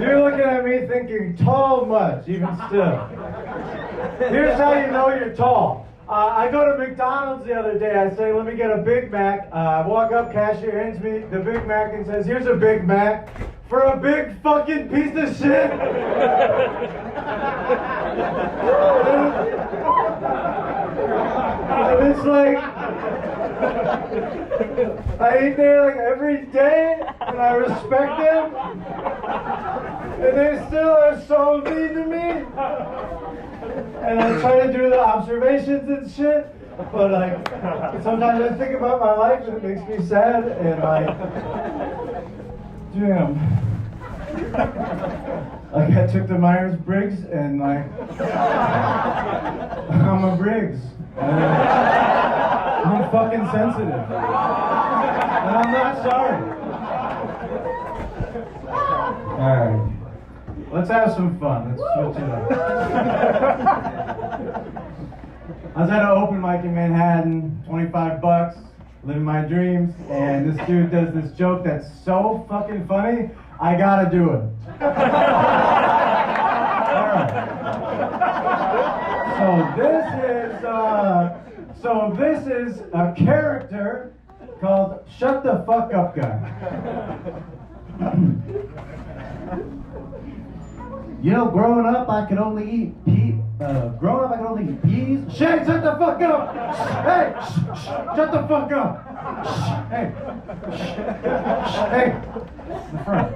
You're looking at me thinking, tall much, even still. Here's how you know you're tall. I go to McDonald's the other day. I say, let me get a Big Mac. I walk up, cashier hands me the Big Mac and says, here's a Big Mac for a big fucking piece of shit. And it's like, I eat there like every day, and I respect them, and they still are so mean to me. And I try to do the observations and shit, but like, sometimes I think about my life and it makes me sad, and like, damn. Like I took the Myers-Briggs and like, I'm a Briggs. I'm fucking sensitive. And I'm not sorry. Alright. Let's have some fun. Let's switch it up. I was at an open mic in Manhattan, $25, living my dreams, and this dude does this joke that's so fucking funny, I gotta do it. Alright. So this is a character called Shut the Fuck Up Guy. You know, growing up I could only eat peas. Shit, shut the fuck up! Hey, shut the fuck up! Hey, hey, in the front.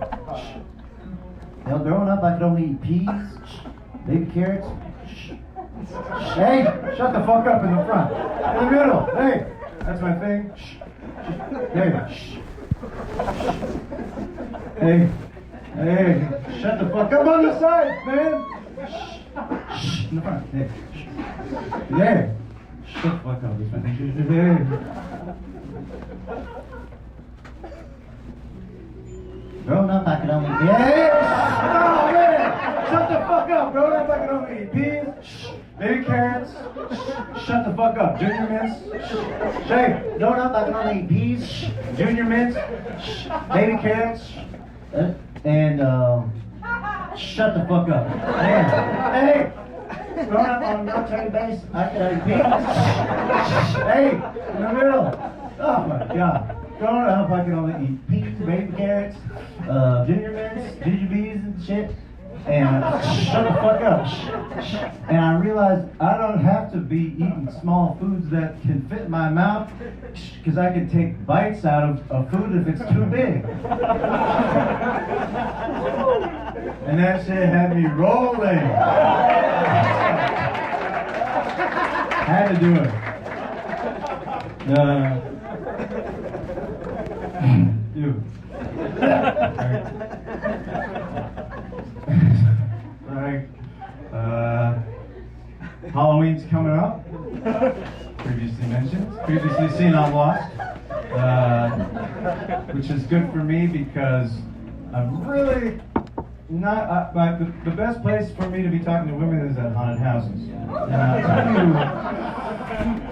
You know, growing up I could only eat peas, baby carrots. Hey, shut the fuck up in the front. In the middle. Hey, that's my thing. Hey, hey, hey, shut the fuck up on the side, man. In the front. Hey, yeah. Shut the fuck up. Hey. Growing up, I could only eat. Hey! Oh, man! Shut the fuck up! Growing up, I could only eat peas, baby carrots. Shut the fuck up. Junior mints. Hey! Growing up, I could only eat peas, junior mints, baby carrots, and shut the fuck up. Man. Hey! Growing up on a military base, I could only eat peas. Hey! In the middle. Oh my god. Growing up, I could only eat peas, baby carrots, ginger mints, ginger bees and shit, and shut the fuck up. And I realized I don't have to be eating small foods that can fit in my mouth, because I can take bites out of food if it's too big. And that shit had me rolling. Had to do it. Dude. Like, Halloween's coming up. Previously mentioned. Previously seen on Lost. Which is good for me because I'm really not. The best place for me to be talking to women is at haunted houses. And I'll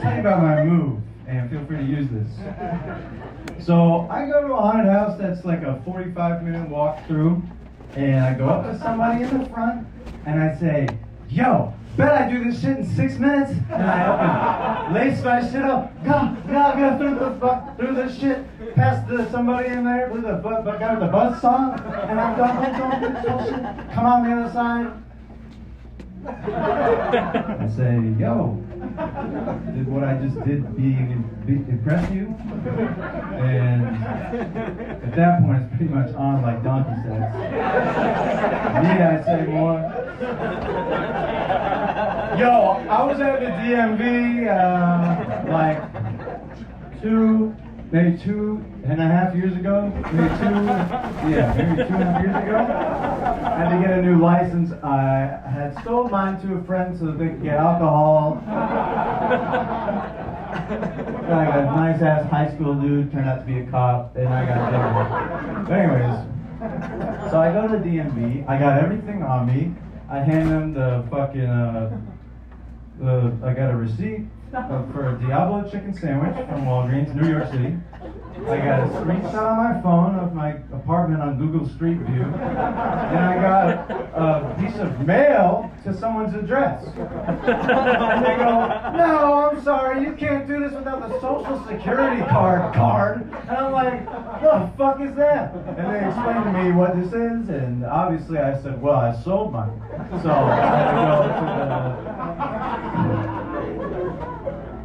tell you about my move, and feel free to use this. So I go to a haunted house that's like a 45-minute walk through, and I go up to somebody in the front, and I say, "Yo, bet I do this shit in 6 minutes." And I open, lace my shit up, go through this shit, past somebody in there with the guy with the buzz saw, and I'm going through this whole shit. Come on the other side. I say, "Yo, did what I just did impress you?" And at that point, it's pretty much on like donkey sex. Yeah, I say more. Yo, I was at the DMV like maybe 2.5 years ago. Maybe 2.5 years ago. I had to get a new license. I had sold mine to a friend so that they could get alcohol. Like a nice ass high school dude turned out to be a cop, and I got different. But anyways, so I go to the DMV. I got everything on me. I hand them the fucking I got a receipt for a Diablo chicken sandwich from Walgreens, New York City. I got a screenshot on my phone of my apartment on Google Street View. And I got a piece of mail to someone's address. And they go, "No, I'm sorry, you can't do this without the Social Security card." And I'm like, "The fuck is that?" And they explained to me what this is, and obviously I said, "Well, I sold mine." So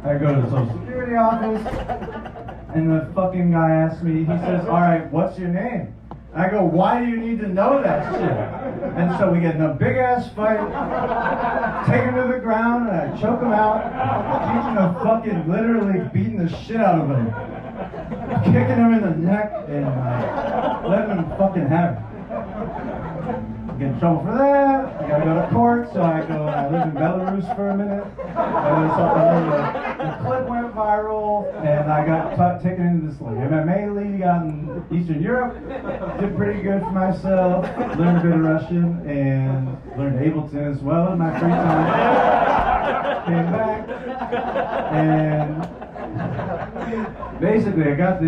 I go to the Social Security office. And the fucking guy asked me, he says, "All right, what's your name?" And I go, "Why do you need to know that shit?" And so we get in a big ass fight, take him to the ground, and I choke him out, literally beating the shit out of him, kicking him in the neck, and letting him fucking have it. Get in trouble for that. I gotta go to court, so I live in Belarus for a minute. The clip went viral, and I got taken into this like MMA league out in Eastern Europe. Did pretty good for myself. Learned a bit of Russian and learned Ableton as well in my free time. Came back, and basically I got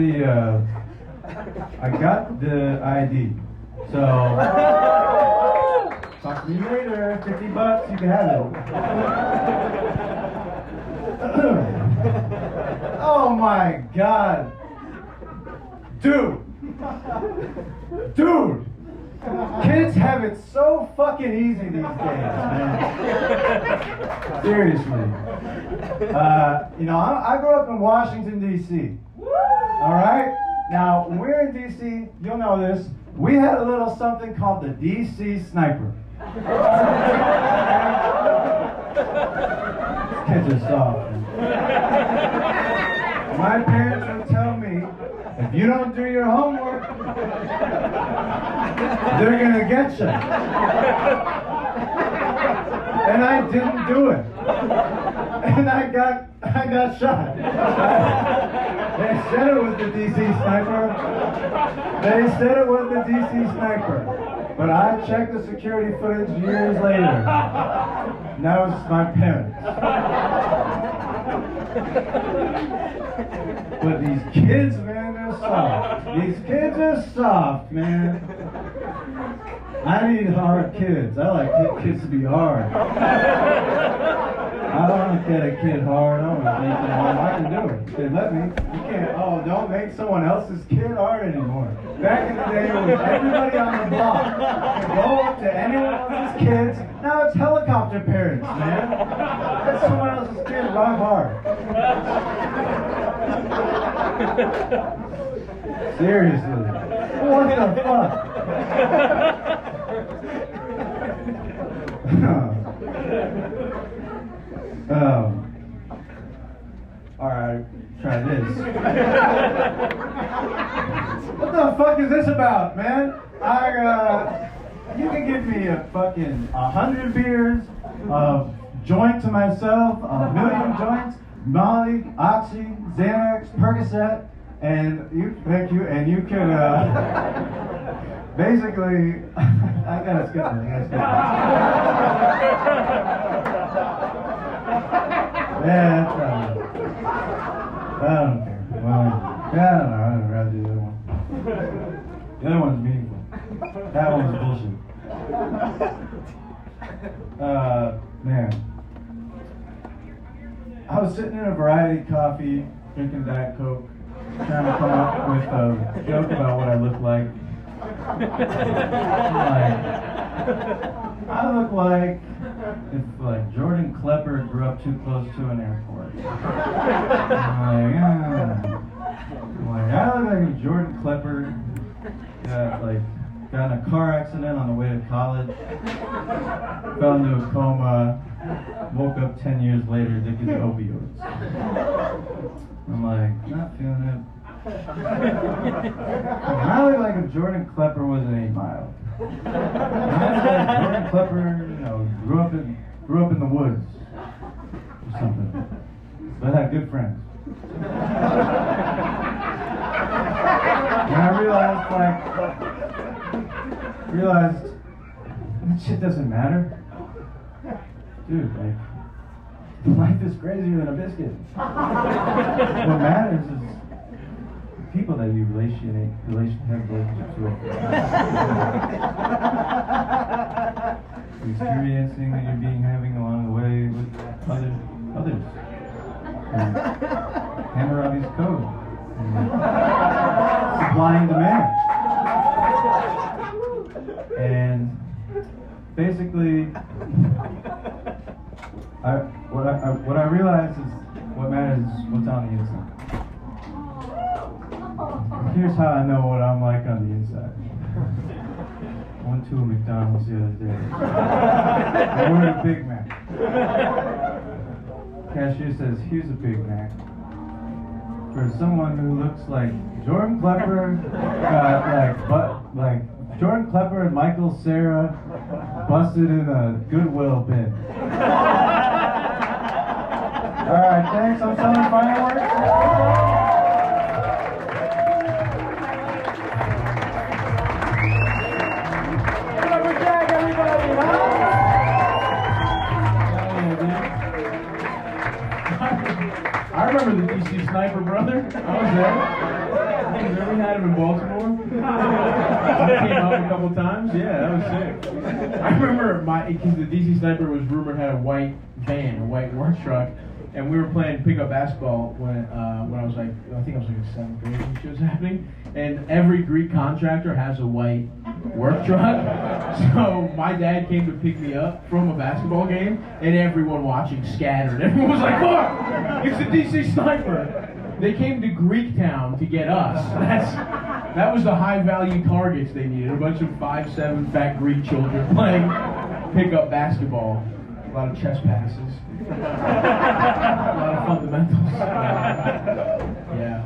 the ID. So. Talk to me later, $50, you can have it. Oh my God. Dude. Kids have it so fucking easy these days, man. Seriously. I grew up in Washington, D.C. Alright? Now, when we're in D.C., you'll know this, we had a little something called the D.C. Sniper. Kids are soft. My parents would tell me, if you don't do your homework, they're gonna get you. And I didn't do it. And I got shot. They said it was the DC sniper. But I checked the security footage years later. Now it's my parents. But these kids, man, they're soft. These kids are soft, man. I need hard kids. I like kids to be hard. I don't want to get a kid hard. I don't want to make them hard. I can do it. They let me. You can't. Oh, don't make someone else's kid hard anymore. Back in the day, it was everybody on the block. Go up to anyone else's kids. Now it's helicopter parents, man. Let someone else's kid run hard. Seriously. What the fuck? Alright, try this. What the fuck is this about, man? You can give me a fucking 100 beers, a joint to myself, a million joints, Molly, Oxy, Xanax, Percocet, and you could, basically, I gotta skip it. Yeah, that's right. I don't care. Well, yeah, I don't know. I'd rather do the other one. The other one's meaningful. That one's bullshit. Man. I was sitting in a variety coffee, drinking Diet Coke, trying to come up with a joke about what I look like. I look like if Jordan Klepper grew up too close to an airport. I look like if Jordan Klepper got in a car accident on the way to college, fell into a coma, woke up 10 years later addicted to opioids. I'm like, not feeling it. I look like if Jordan Klepper was an 8 Mile. I look like Jordan Klepper, grew up in the woods or something, but had good friends. And I realized that shit doesn't matter. Dude, life is crazier than a biscuit. What matters is people that you have relationships with. The experiencing that you're having along the way with others. Hammurabi's code. Supply and demand. And basically, what I realized is what matters is what's on the inside. Here's how I know what I'm like on the inside. I went to a McDonald's the other day. I ordered a Big Mac. Cashier says, "Here's a Big Mac." For someone who looks like Jordan Klepper, Jordan Klepper and Michael Cera busted in a Goodwill bin. Alright, thanks. I'm selling fireworks. I remember the DC Sniper, brother. I was there. Remember we had him in Baltimore? He came up a couple times. Yeah, that was sick. I remember because the DC Sniper was rumored had a white van, a white work truck, and we were playing pickup basketball when I was I think I was in 7th grade when shit was happening, and every Greek contractor has a white work truck. So my dad came to pick me up from a basketball game, and everyone watching scattered. Everyone was like, "Look, it's the DC Sniper." They came to Greektown to get us. That was the high-value targets they needed. A bunch of 5'7" fat Greek children playing pickup basketball. A lot of chest passes. A lot of fundamentals. Yeah,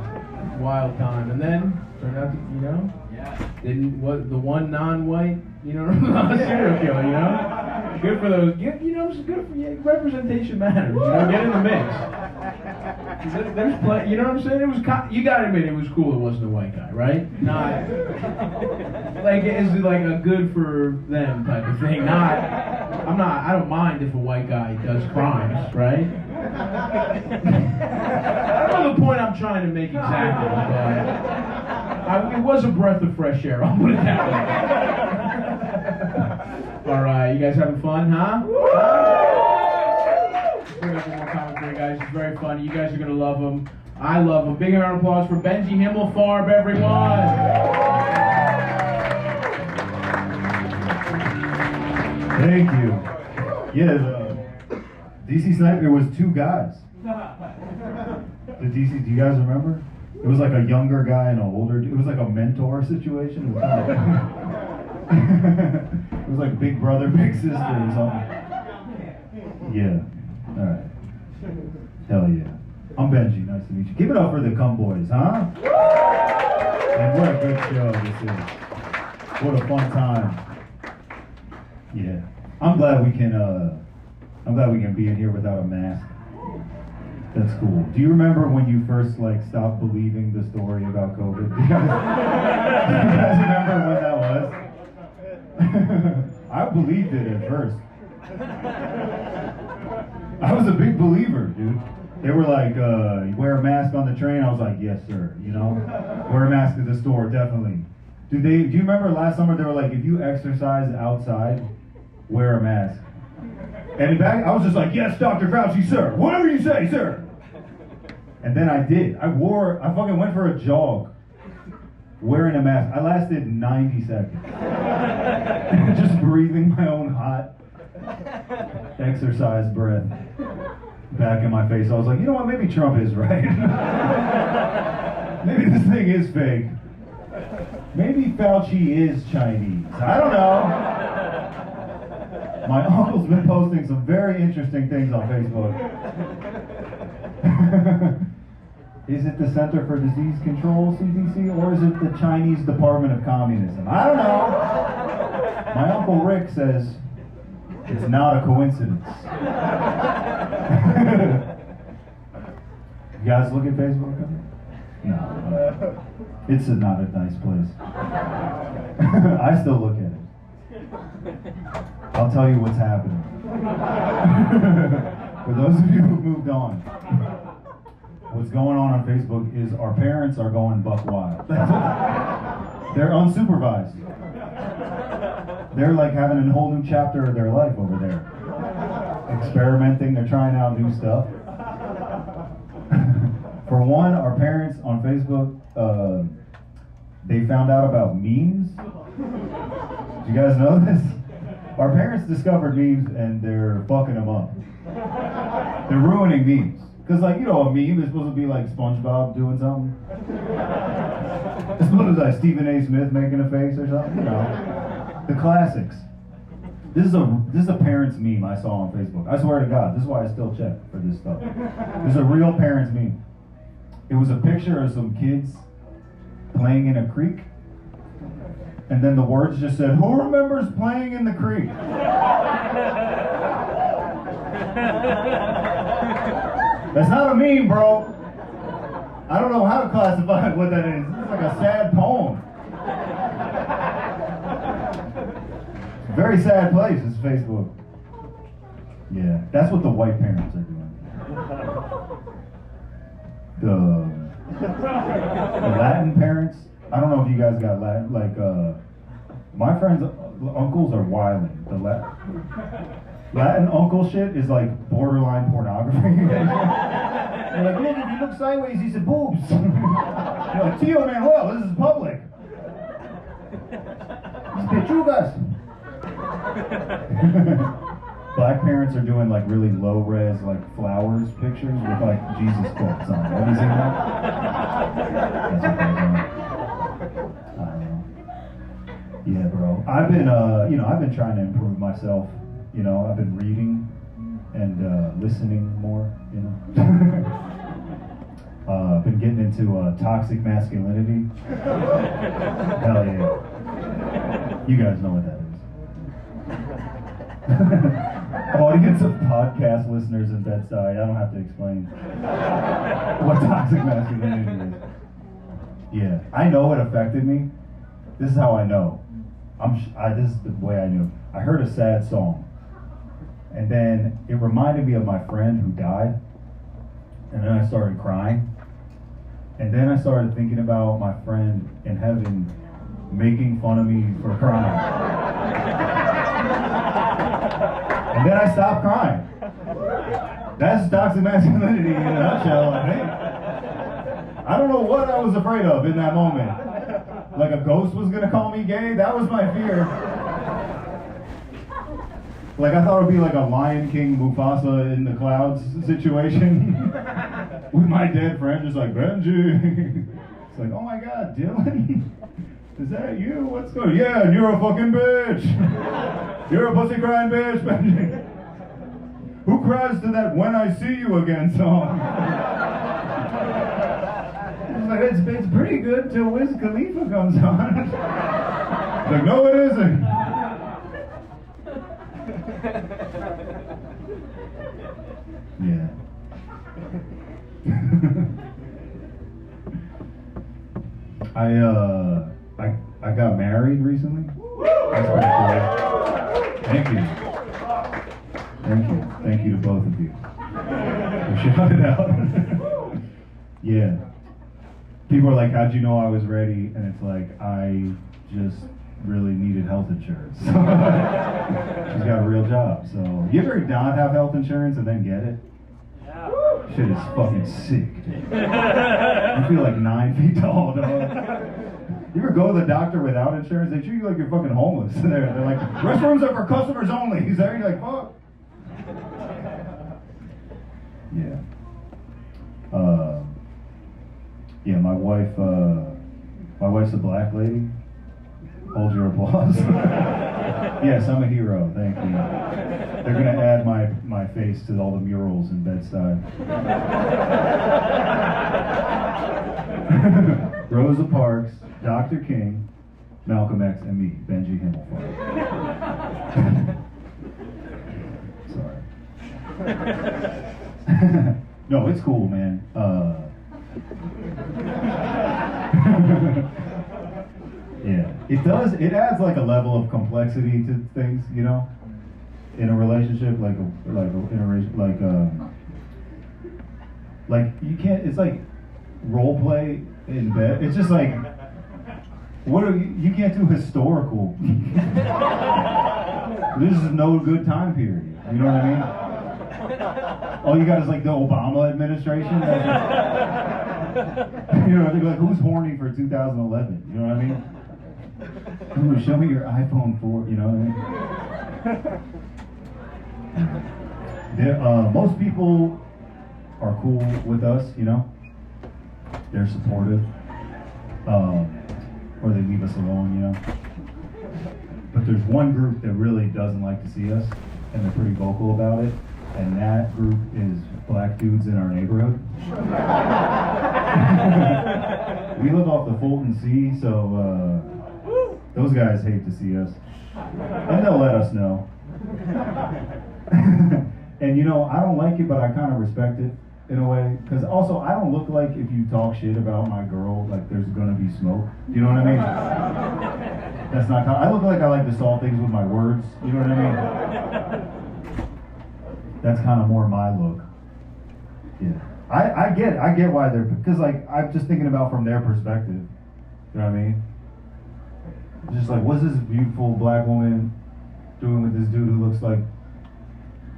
wild time. And then turned out to, the one non-white, serial killer, Good for those. It's good for you. Representation matters. Get in the mix. There's plenty. You know what I'm saying? It was. You gotta admit it was cool. It wasn't a white guy, right? Not is it like a good for them type of thing? Not. I don't mind if a white guy does crimes, right? I don't know the point I'm trying to make exactly, but it was a breath of fresh air. I'll put it that way. All right, you guys having fun, huh? Bring up one more comment for you guys. It's very funny. You guys are gonna love them. I love them. Big round of applause for Benji Himmelfarb, everyone. Thank you. Yeah, DC Sniper was 2 guys. The DC, do you guys remember? It was like a younger guy and an older dude. It was like a mentor situation. It was, it was like Big Brother, Big Sister or something. Yeah. Alright. Hell yeah. I'm Benji. Nice to meet you. Give it up for the Cum Boys, huh? And what a good show this is. What a fun time. Yeah. I'm glad we can I'm glad we can be in here without a mask. That's cool. Do you remember when you first like stopped believing the story about COVID? Do you guys remember when that was? I believed it at first. I was a big believer, dude. They were like, you wear a mask on the train? I was like, yes, sir. You know, wear a mask at the store, definitely. Do you remember last summer they were like, if you exercise outside, wear a mask? And in fact, I was just like, yes, Dr. Fauci, sir. Whatever you say, sir. And then I did. I fucking went for a jog wearing a mask. I lasted 90 seconds. Just breathing my own hot exercise breath back in my face. I was like, you know what, maybe Trump is right. Maybe this thing is fake. Maybe Fauci is Chinese. I don't know. My uncle's been posting some very interesting things on Facebook. Is it the Center for Disease Control, CDC, or is it the Chinese Department of Communism? I don't know. My Uncle Rick says it's not a coincidence. You guys look at Facebook? No. It's not a nice place. I still look at it. I'll tell you what's happening. For those of you who've moved on, what's going on Facebook is our parents are going buck wild. They're unsupervised. They're like having a whole new chapter of their life over there. Experimenting, they're trying out new stuff. For one, our parents on Facebook, they found out about memes. Did you guys know this? Our parents discovered memes and they're fucking them up. They're ruining memes. Because, like, you know, a meme is supposed to be like SpongeBob doing something. It's supposed to be like Stephen A. Smith making a face or something, you know. The classics. This is a parents meme I saw on Facebook. I swear to God, this is why I still check for this stuff. This is a real parents meme. It was a picture of some kids playing in a creek. And then the words just said, who remembers playing in the creek? That's not a meme, bro. I don't know how to classify what that is. It's like a sad poem. Very sad place is Facebook. Yeah, that's what the white parents are doing. The Latin parents, I don't know if you guys got Latin, like, my friends' uncles are wilding. The Latin uncle shit is like borderline pornography. They're like, look, if you look sideways, he said boobs. You're like, Tio Manuel, this is public. It's pechugas. Black parents are doing like really low res like flowers pictures with like Jesus quotes on it. Have you seen that? That's what they're doing. I don't know. Yeah, bro. I've been I've been trying to improve myself. You know, I've been reading and listening more, you know. I've been getting into toxic masculinity. Hell yeah. You guys know what that is. Audience of podcast listeners in Bed-Stuy, I don't have to explain what toxic masculinity is. Yeah, I know it affected me. This is how I know. This is the way I knew. I heard a sad song. And then it reminded me of my friend who died. And then I started crying. And then I started thinking about my friend in heaven making fun of me for crying. And then I stopped crying. That's toxic masculinity in a nutshell, I think. I don't know what I was afraid of in that moment. Like a ghost was gonna call me gay? That was my fear. Like I thought it would be like a Lion King Mufasa in the clouds situation. With my dead friend just like, Benji. It's like, oh my God, Dylan? Is that you? What's going on? Yeah, and you're a fucking bitch. You're a pussy crying bitch, Benji. Who cries to that When I See You Again song? It's like, it's pretty good till Wiz Khalifa comes on. It's like, no it isn't. Yeah. I got married recently. That's pretty cool. Thank you. Thank you. Thank you to both of you. Shout it out. Yeah. People are like, how'd you know I was ready? And it's like, I just really needed health insurance. She's got a real job. So, you ever not have health insurance and then get it? Yeah. Shit is fucking sick, dude. You feel like 9 feet tall, dog. You ever go to the doctor without insurance? They treat you like you're fucking homeless. They're like, restrooms are for customers only. He's there, you're like, fuck. Yeah. Yeah, my wife's a black lady. Hold your applause. Yes, I'm a hero, thank you. They're gonna add my face to all the murals in Bed-Stuy. Rosa Parks, Dr. King, Malcolm X, and me, Benji Himmelfarb. Sorry. No, it's cool, man. Yeah, it does. It adds like a level of complexity to things, you know, in a relationship, like you can't. It's like role play in bed. It's just like, you can't do historical. This is no good time period. You know what I mean? All you got is like the Obama administration. You know, they're like, who's horny for 2011? You know what I mean? Ooh, show me your iPhone 4. You know what I mean? Most people are cool with us. You know, they're supportive, or they leave us alone. You know. But there's one group that really doesn't like to see us, and they're pretty vocal about it. And that group is black dudes in our neighborhood. We live off the Fulton Sea, so those guys hate to see us. And they'll let us know. And you know, I don't like it, but I kind of respect it in a way. Because also, I don't look like, if you talk shit about my girl, like there's gonna be smoke. You know what I mean? That's not, I look like I like to solve things with my words. You know what I mean? That's kind of more my look. Yeah, I get why they're, because like I'm just thinking about from their perspective. You know what I mean? Just like, what's this beautiful black woman doing with this dude who looks like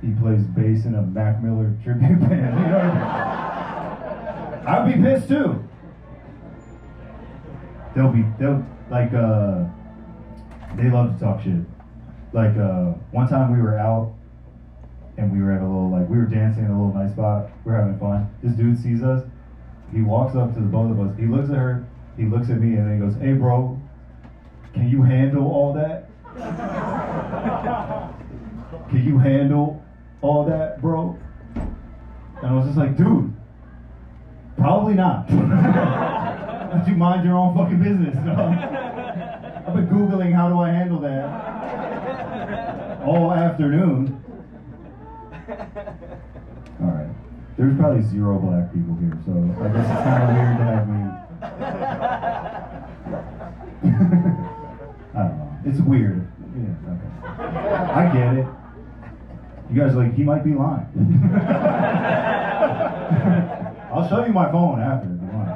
he plays bass in a Mac Miller tribute band? You know what I mean? I'd be pissed too. They'll like they love to talk shit. Like one time we were out. And we were at a little, like, we were dancing in a little nice spot. We were having fun. This dude sees us. He walks up to the both of us. He looks at her. He looks at me, and then he goes, "Hey, bro, can you handle all that? Can you handle all that, bro?" And I was just like, dude, probably not. Don't you mind your own fucking business, dog? I've been Googling how do I handle that all afternoon. Alright. There's probably 0 black people here, so I guess it's kind of weird to have me. I don't know. It's weird. Yeah, okay. I get it. You guys are like, he might be lying. I'll show you my phone after if you want.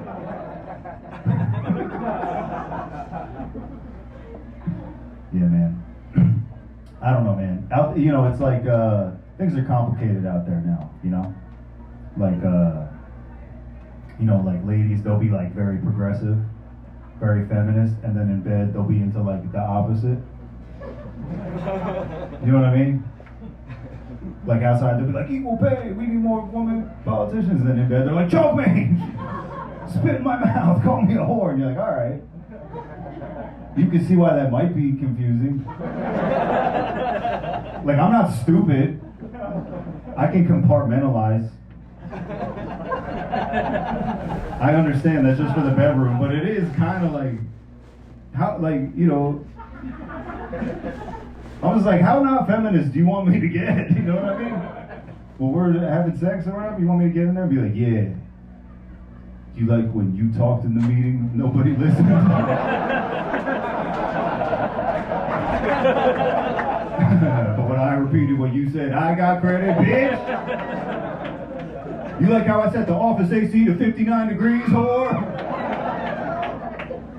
Yeah, man. I don't know, man. You know, it's like, things are complicated out there now, you know? Like, you know, like ladies, they'll be like very progressive, very feminist, and then in bed, they'll be into like the opposite. You know what I mean? Like outside, they'll be like, equal pay, we need more women politicians. And then in bed, they're like, choke me! Spit in my mouth, call me a whore. And you're like, all right. You can see why that might be confusing. Like, I'm not stupid. I can compartmentalize. I understand that's just for the bedroom, but it is kind of like, how, like, you know, I was like, how not feminist do you want me to get? You know what I mean? when we're having sex or whatever, you want me to get in there and be like, yeah. Do you like when you talked in the meeting, nobody listened? But when I repeated what you said, I got credit, bitch. You like how I set the office AC to 59 degrees, whore?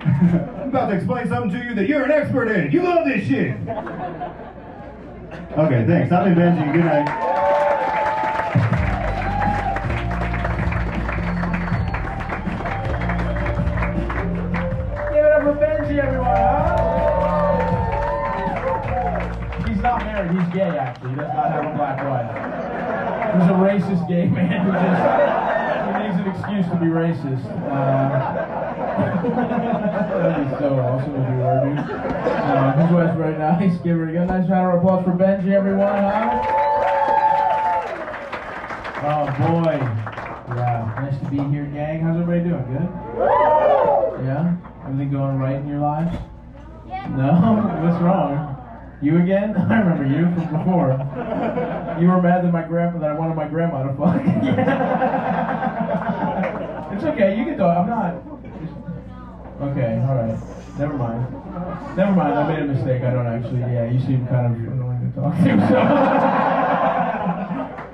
I'm about to explain something to you that you're an expert in. You love this shit. Okay, thanks. I've been Benji. Good night. Give it up for Benji, everyone, huh? He's not married, he's gay, actually. He does not have a black wife. He's a racist gay man who just he needs an excuse to be racist. That'd be so awesome if you were, dude. His wife's very nice. Give her a nice round of applause for Benji, everyone, huh? Oh, boy. Yeah, nice to be here, gang. How's everybody doing? Good? Yeah? Everything going right in your lives? No? What's wrong? You again? I remember you from before. You were mad that I wanted my grandma to fuck. Yeah. It's okay, you can talk. I'm not. Okay, alright. Never mind. I made a mistake. I don't actually. Yeah, you seem kind of annoying to talk to, so.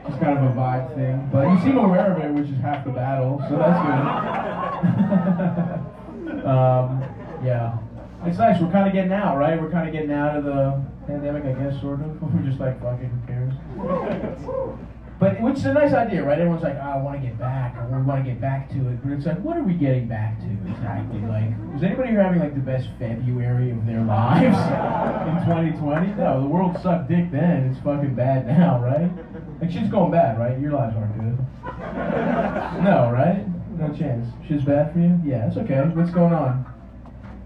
Just kind of a vibe thing. But you seem aware of it, which is half the battle, so that's good. Yeah. It's nice, we're kind of getting out, right? We're kind of getting out of the pandemic, I guess, sort of. We're just like, fucking, who cares? But, which is a nice idea, right? Everyone's like, I want to get back, or we want to get back to it. But it's like, what are we getting back to, exactly? Like, was anybody here having, like, the best February of their lives in 2020? No, the world sucked dick then. It's fucking bad now, right? Like, shit's going bad, right? Your lives aren't good. No, right? No chance. Shit's bad for you? Yeah, it's okay. What's going on?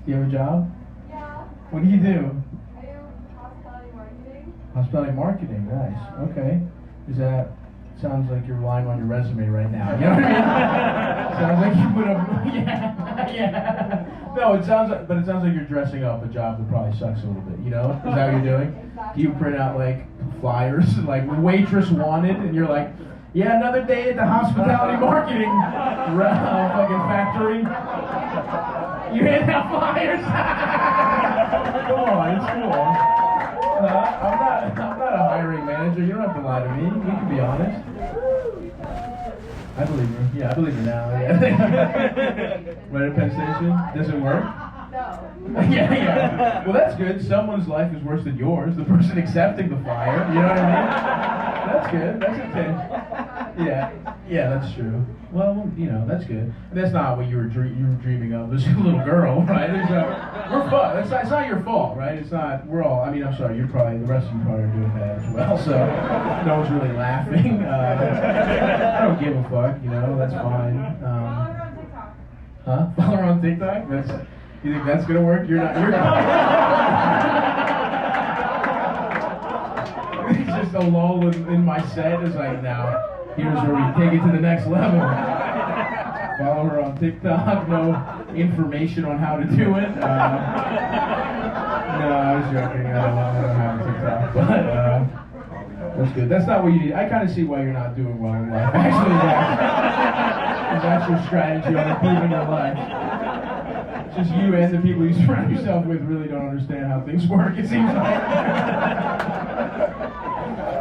Do you have a job? Yeah. What do you do? I do hospitality marketing. Hospitality marketing, nice. Okay. Is that, sounds like you're relying on your resume right now. You know what I mean? Sounds like you put up, yeah. No, it sounds like you're dressing up a job that probably sucks a little bit, you know? Is that what you're doing? Do you print out like flyers, like waitress wanted, and you're like, yeah, another day at the hospitality marketing fucking factory. You hand out flyers? Come on, it's cool. I'm not a hiring manager. You don't have to lie to me. You can be honest. I believe you. Yeah, I believe you now. Yeah. Right at Penn Station? Does it work? No. Yeah. Well, that's good. Someone's life is worse than yours. The person accepting the flyer. You know what I mean? That's good. That's okay. Yeah, that's true. Well, you know, that's good. That's not what you were dreaming of as a little girl, right? We're fun. It's not your fault, right? It's not. We're all. I mean, I'm sorry. The rest of you probably are doing that as well. So no one's really laughing. I don't give a fuck. You know, that's fine. Huh? Follow her on TikTok? You think that's gonna work? You're not. It's just a lull in my set. It's like, now, here's where we take it to the next level. Follow her on TikTok. No information on how to do it. No, I was joking. I don't have a TikTok, but that's good. That's not what you need. I kind of see why you're not doing well in life. Actually, that's your strategy on improving your life. Just you and the people you surround yourself with really don't understand how things work, it seems like.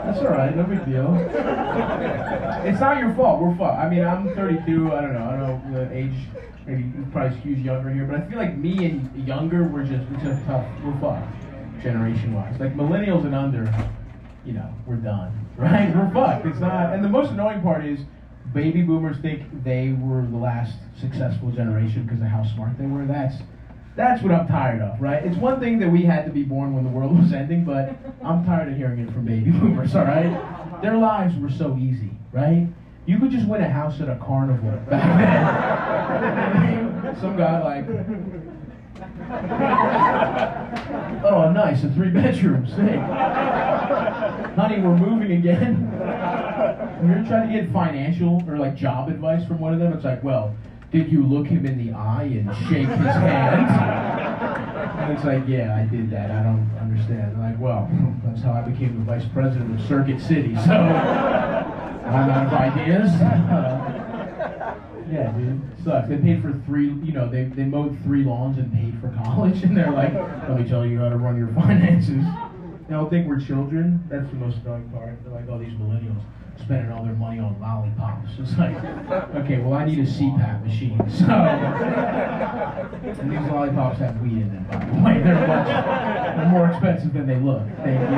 That's alright, no big deal. It's not your fault, we're fucked. I mean, I'm 32, I don't know the age, maybe probably skews younger here, but I feel like me and younger, we're just tough, we're fucked, generation-wise. Like millennials and under, you know, we're done, right? We're fucked, it's not, and the most annoying part is, baby boomers think they were the last successful generation because of how smart they were. That's what I'm tired of, right? It's one thing that we had to be born when the world was ending, but I'm tired of hearing it from baby boomers, all right? Their lives were so easy, right? You could just win a house at a carnival back then. Some guy like, oh, nice, a 3-bedroom, sick. Honey, we're moving again. You're trying to get financial or like job advice from one of them. It's like, well, did you look him in the eye and shake his hand? And it's like, yeah, I did that. I don't understand. I'm like, well, that's how I became the vice president of Circuit City. So I'm out of ideas. Yeah, dude, sucks. They paid for they mowed 3 lawns and paid for college, and they're like, let me tell you how to run your finances. They don't think we're children. That's the most annoying part. They're like, oh, these millennials spending all their money on lollipops. It's like, okay, well, I need a CPAP machine. So, and these lollipops have weed in them, by the way. They're more expensive than they look. Thank you.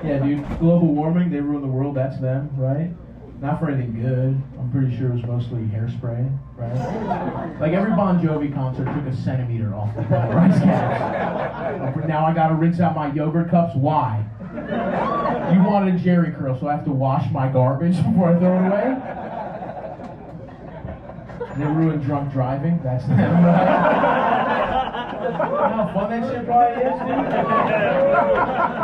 Yeah, dude, global warming, they ruin the world, that's them, right? Not for anything good. I'm pretty sure it was mostly hairspray, right? Like every Bon Jovi concert took a centimeter off the rice caps. Now I gotta rinse out my yogurt cups. Why? You wanted a Jerry curl, so I have to wash my garbage before I throw it away? They ruined drunk driving. That's them, right? You know how fun that shit probably is, dude? You know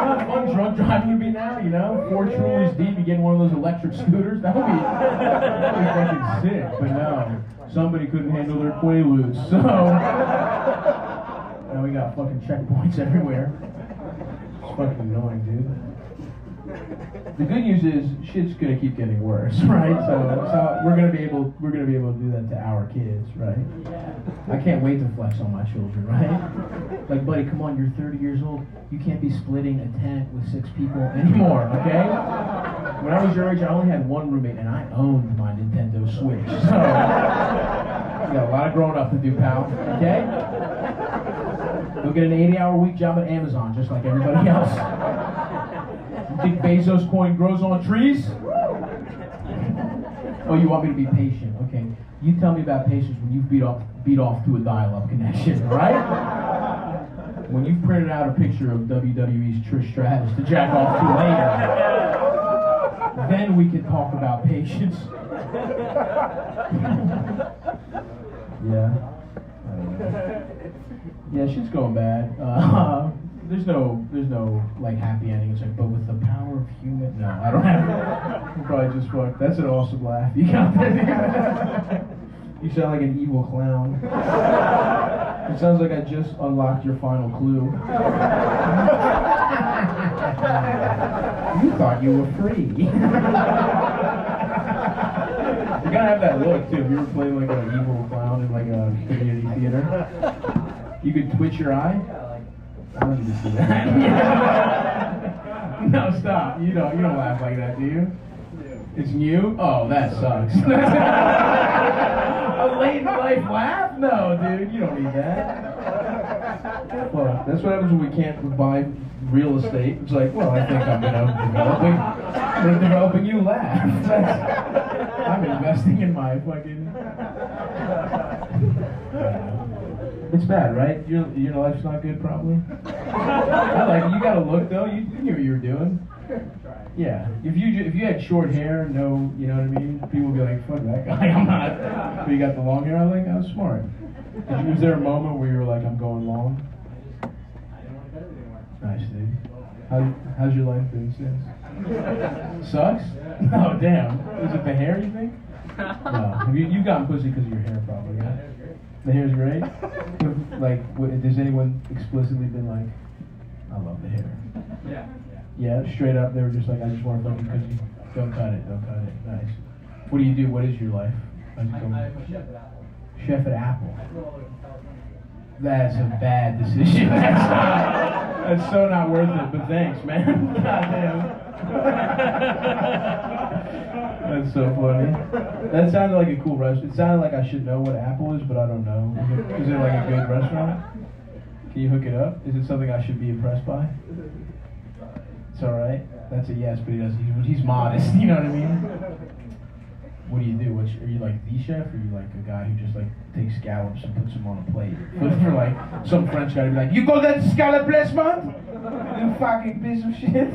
how fun drunk driving would be now, you know? 4 Trulies deep, you get one of those electric scooters? That would be fucking sick. But no, somebody couldn't handle their Quaaludes, so now we got fucking checkpoints everywhere. It's fucking annoying, dude. The good news is shit's gonna keep getting worse, right? So we're gonna be able to do that to our kids, right? I can't wait to flex on my children, right? Like, buddy, come on, you're 30 years old. You can't be splitting a tent with 6 people anymore, okay? When I was your age, I only had 1 roommate, and I owned my Nintendo Switch. So you got a lot of growing up to do, pal. Okay? Go get an 80-hour-week job at Amazon, just like everybody else. You think Bezos coin grows on trees? Oh, you want me to be patient? Okay. You tell me about patience when you've beat off to a dial-up connection, right? When you've printed out a picture of WWE's Trish Stratus to jack off to later, then we can talk about patience. Yeah. Yeah, shit's going bad. There's no like happy ending. It's like, but with the power of human. No, I don't have it. I'm probably just fucked. That's an awesome laugh. You got that? You sound like an evil clown. It sounds like I just unlocked your final clue. You thought you were free. You gotta have that look too. If you were playing like an evil clown in like a community theater, you could twitch your eye. I don't need to see that. No, stop. You don't laugh like that, do you? It's new? Oh, that sucks. A late in life laugh? No, dude, you don't need that. Well, that's what happens when we can't buy real estate. It's like, well, I think I'm developing you laugh. I'm investing in my fucking... It's bad, right? Your life's not good, probably. I like it. You got a look though. You knew what you were doing. Yeah. If you had short hair, no, you know what I mean. People would be like, "Fuck that guy." I'm not. But you got the long hair. I think that was smart. Was there a moment where you were like, "I'm going long"? Nice, dude. How's your life been since? Sucks? Oh, damn. Is it the hair, you think? No. You've gotten pussy because of your hair, probably, yeah? The hair's great? Like, has anyone explicitly been like, I love the hair? Yeah. Yeah, straight up, they were just like, I just want to fucking pussy. Don't cut it. Nice. What do you do? What is your life? I'm a chef at Apple. Chef at Apple? That's a bad decision. That's so not worth it, but thanks, man. Goddamn. That's so funny. That sounded like a cool restaurant. It sounded like I should know what Apple is, but I don't know. Is it like a good restaurant? Can you hook it up? Is it something I should be impressed by? It's alright. That's a yes, but he's modest, you know what I mean? What do you do? Are you like the chef, or are you like a guy who just like takes scallops and puts them on a plate? For like some French guy to be like, you call that scallop placement? You fucking piece of shit.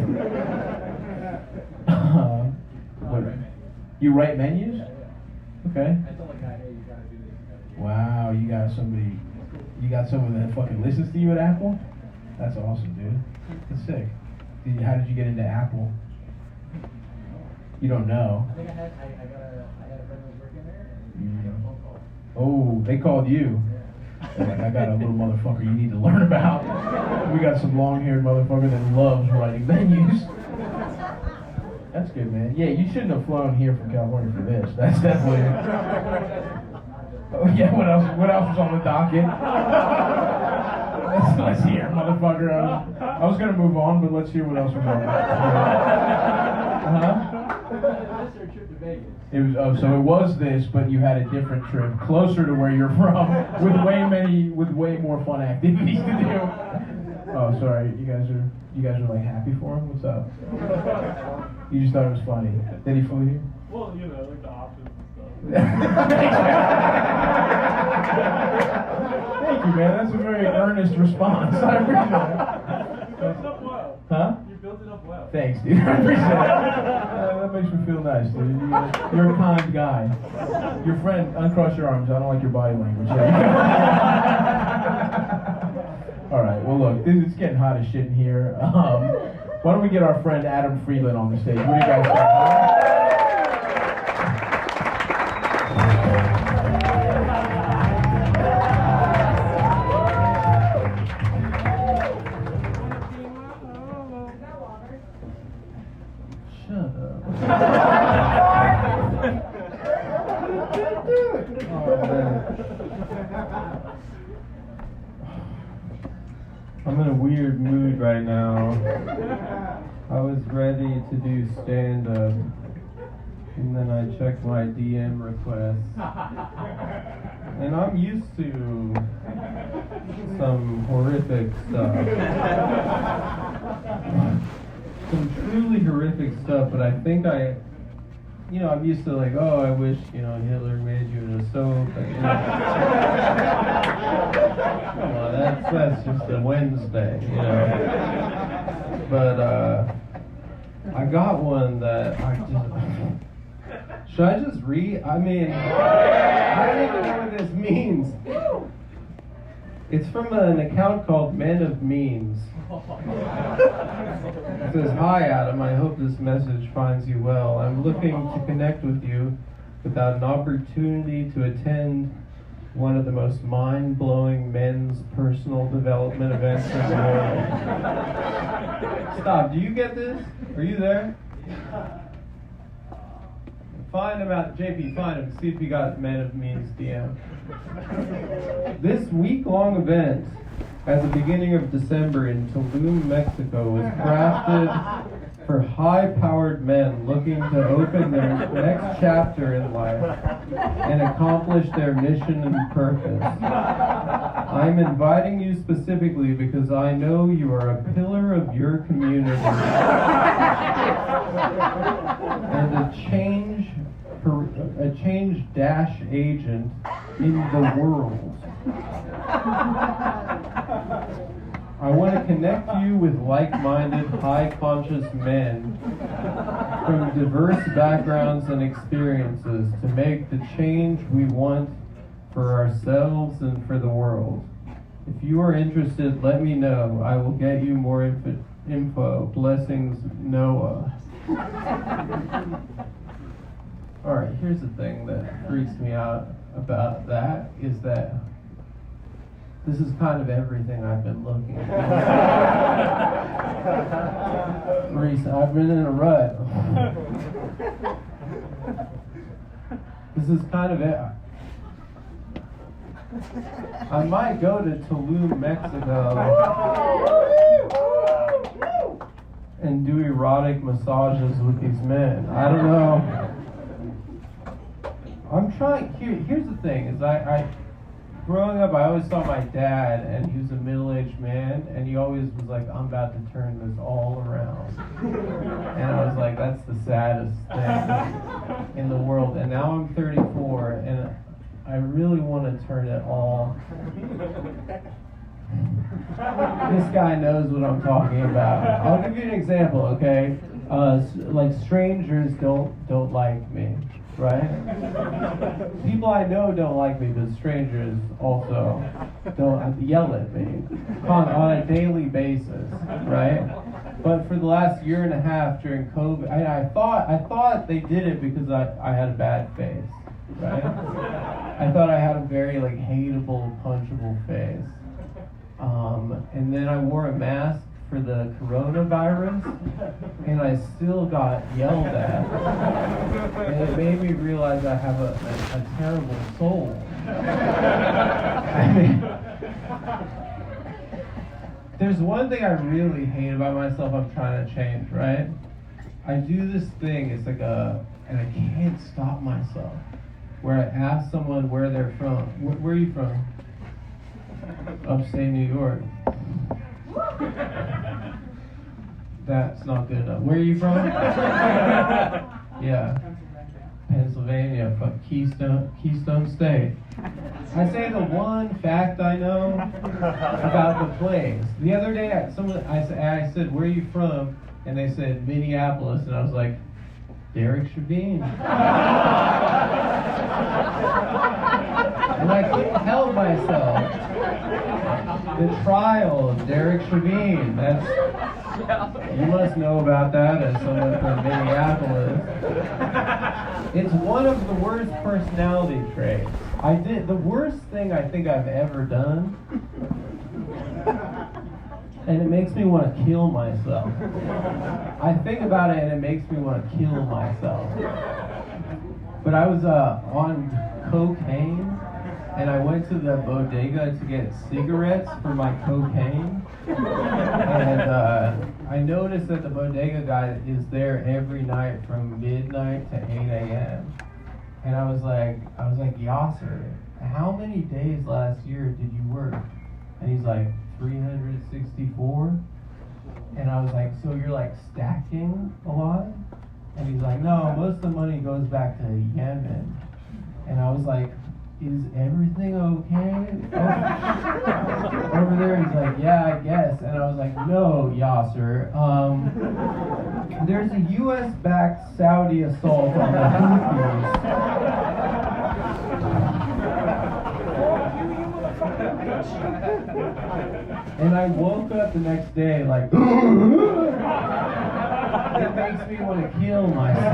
You write menus? Okay. Wow, you got someone that fucking listens to you at Apple? That's awesome, dude. That's sick. How did you get into Apple? You don't know. I think I got a friend who was working there, and I got a phone call. Oh, they called you. Yeah. Like, I got a little motherfucker you need to learn about. We got some long-haired motherfucker that loves writing menus. That's good, man. Yeah, you shouldn't have flown here from California for this. That's definitely. Oh yeah, what else? What else was on the docket? Let's hear, motherfucker. I was gonna move on, but let's hear what else was on. It was so it was this, but you had a different trip closer to where you're from, with way more fun activities to do. Oh, sorry, you guys are like happy for him. What's up? You just thought it was funny. Did he flew here? Well, you know, like the options and Thank you, man. That's a very earnest response. I appreciate it. You built it up well. Huh? You built it up well. Thanks, dude. I appreciate it. That makes me feel nice, dude. You're a kind guy. Your friend, uncross your arms. I don't like your body language. All right. Well, look, it's getting hot as shit in here. Why don't we get our friend Adam Friedland on the stage? What do you guys think? I'm in a weird mood right now. I was ready to do stand-up, and then I checked my DM requests. And I'm used to some horrific stuff. Some truly horrific stuff, but I think I'm used to like, oh, I wish, Hitler made you into soap. Come on, that's just a Wednesday, But I got one that should I just read? I mean, I don't even know what this means. It's from an account called Men of Memes. It says, "Hi Adam, I hope this message finds you well. I'm looking to connect with you without an opportunity to attend one of the most mind-blowing men's personal development events in the world." Stop, do you get this? Are you there? Find him out, JP, find him, see if he got Men of Memes DM. This week-long event at the beginning of December in Tulum, Mexico was crafted for high-powered men looking to open their next chapter in life and accomplish their mission and purpose. I'm inviting you specifically because I know you are a pillar of your community and a change dash agent in the world. I want to connect you with like-minded, high-conscious men from diverse backgrounds and experiences to make the change we want for ourselves and for the world. If you are interested, let me know. I will get you more info. Blessings, Noah. Alright, here's the thing that freaks me out about that, is that this is kind of everything I've been looking at. I've been in a rut. This is kind of it. I might go to Tulum, Mexico and do erotic massages with these men. I don't know. I'm trying, here's the thing, is I growing up, I always saw my dad, and he was a middle-aged man, and he always was like, I'm about to turn this all around. And I was like, that's the saddest thing in the world. And now I'm 34, and I really want to turn it all. This guy knows what I'm talking about. I'll give you an example, okay? Like strangers don't like me. Right? People I know don't like me, but strangers also don't yell at me on a daily basis, right? But for the last year and a half during COVID, I thought they did it because I had a bad face, right? I thought I had a very hateable, punchable face. And then I wore a mask for the coronavirus, and I still got yelled at. And it made me realize I have a terrible soul. I mean, there's one thing I really hate about myself I'm trying to change, right? I do this thing, it's like and I can't stop myself, where I ask someone where they're from. Where are you from? Upstate New York. That's not good enough. Where are you from? Yeah. Pennsylvania, fuck Keystone State. I say the one fact I know about the place. The other day, I said, where are you from? And they said, Minneapolis. And I was like, Derek Chavine. And I couldn't help myself. The trial of Derek Chavine. You must know about that as someone from Minneapolis. It's one of the worst personality traits. The worst thing I think I've ever done, and it makes me want to kill myself. I think about it and it makes me want to kill myself. But I was on cocaine, and I went to the bodega to get cigarettes for my cocaine. And I noticed that the bodega guy is there every night from midnight to 8 a.m. And I was like, Yasser, how many days last year did you work? And he's like, 364. And I was like, so you're like stacking a lot? And he's like, no, most of the money goes back to Yemen. And I was like, is everything okay? Over there, he's like, yeah, I guess. And I was like, no, Yasser. There's a U.S.-backed Saudi assault on the Houthis. And I woke up the next day like, it makes me want to kill myself.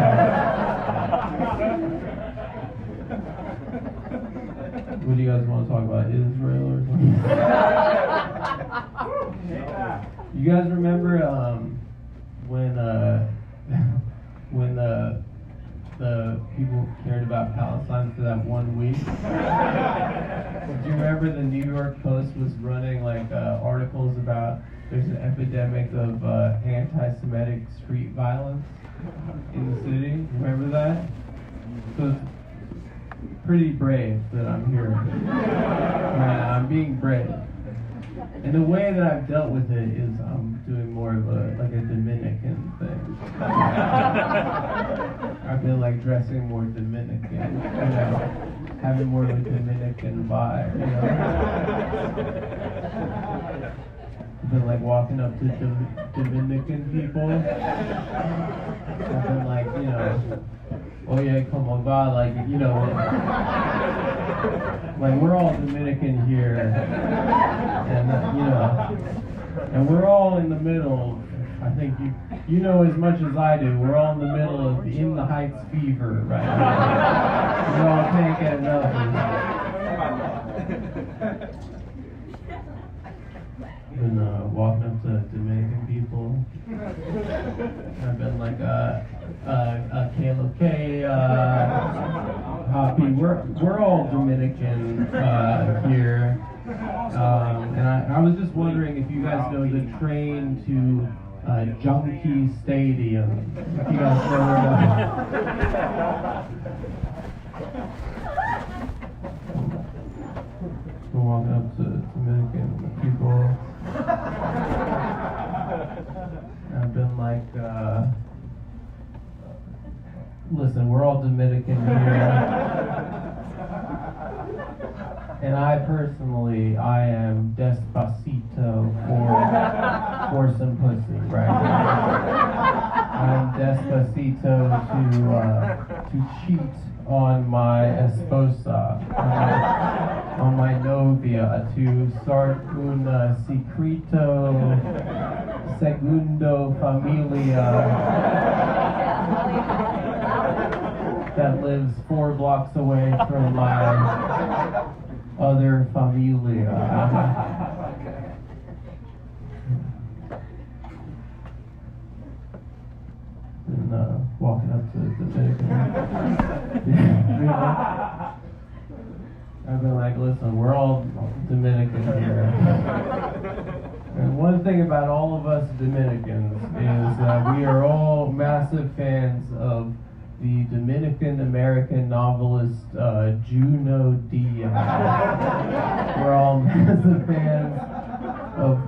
What do you guys want to talk about? Israel or something? You guys remember when the people cared about Palestine for that 1 week? Do you remember the New York Post was running like articles about there's an epidemic of anti-Semitic street violence in the city? Remember that? So it's pretty brave that I'm here. I'm being brave. And the way that I've dealt with it is I'm doing more of a Dominican thing. I've been like dressing more Dominican, having more of a Dominican vibe, I've been like walking up to Dominican people. I've been like, oye, como va, like, like we're all Dominican here, and and we're all in the middle. I think you know as much as I do. We're all in the middle of In the Heights fever right now. We all can't get enough of it. Been walking up to Dominican people. I've been like K-Lo-K, Hoppy. We're all Dominican here. And I was just wondering if you guys know the train to Junkie Stadium. If you guys know where that is. We're walking up to Dominican people. I've been like, listen, we're all Dominican here. And I personally, I am despacito for some pussy right now. I'm despacito to cheat on my esposa, on my novia, to start un secreto segundo familia that lives 4 blocks away from my other familia. been walking up to the Dominican. I've been like, listen, we're all Dominican here. And one thing about all of us Dominicans is that we are all massive fans of the Dominican-American novelist Junot Diaz. We're all massive fans of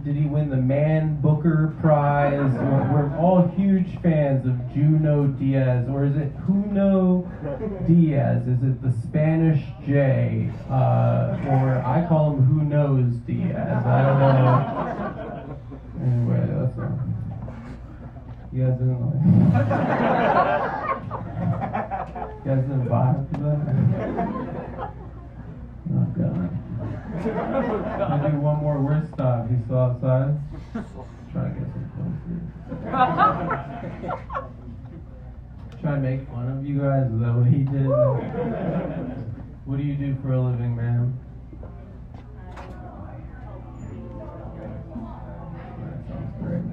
did he win the Man Booker Prize? We're all huge fans of Junot Diaz, or is it Juno Diaz? Is it the Spanish J? Or I call him Who Knows Diaz. I don't know. Anyway, that's all. You guys didn't like You guys didn't vibe for that? Oh God. Can I do one more word stop? He's still outside? Try to get some closer. Try to make fun of you guys? Is that what he did? What do you do for a living, man? That sounds great.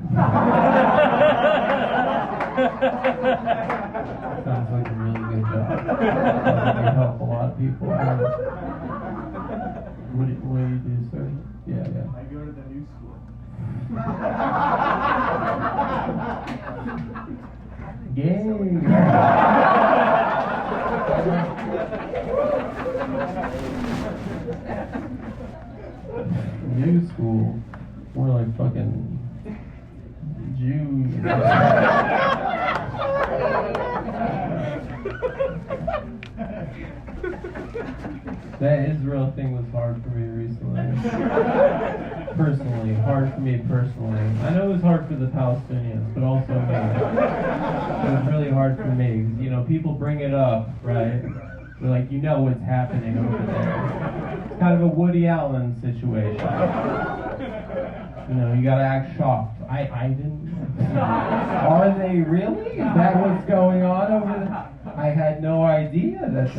Sounds like a really good job. You help a lot of people out. What do you do, sir? Yeah. I go to the new school. Yay! New school. More like fucking Jews. That Israel thing was hard for me recently. Personally, hard for me personally. I know it was hard for the Palestinians, but also me. It was really hard for me. You know, people bring it up, right? They're like, you know what's happening over there. It's kind of a Woody Allen situation. You know, you gotta act shocked. I didn't. Are they really? Is that what's going on over there? I had no idea that.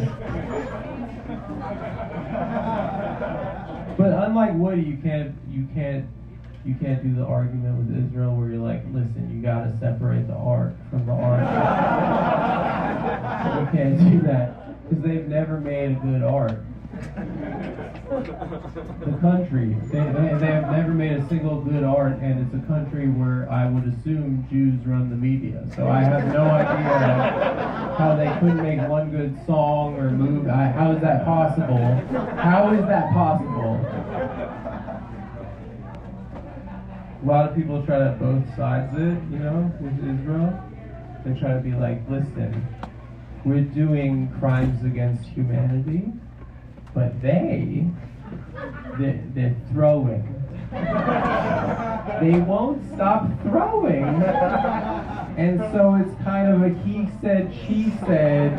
But unlike Woody, you can't do the argument with Israel where you're like, listen, you gotta separate the art from the art. You can't do that because they've never made a good art. The country, they have never made a single good art, and it's a country where I would assume Jews run the media. So I have no idea how they couldn't make one good song or movie. How is that possible? How is that possible? A lot of people try to both sides it, you know, with Israel. They try to be like, listen, we're doing crimes against humanity, but they're throwing. They won't stop throwing. And so it's kind of a he said, she said.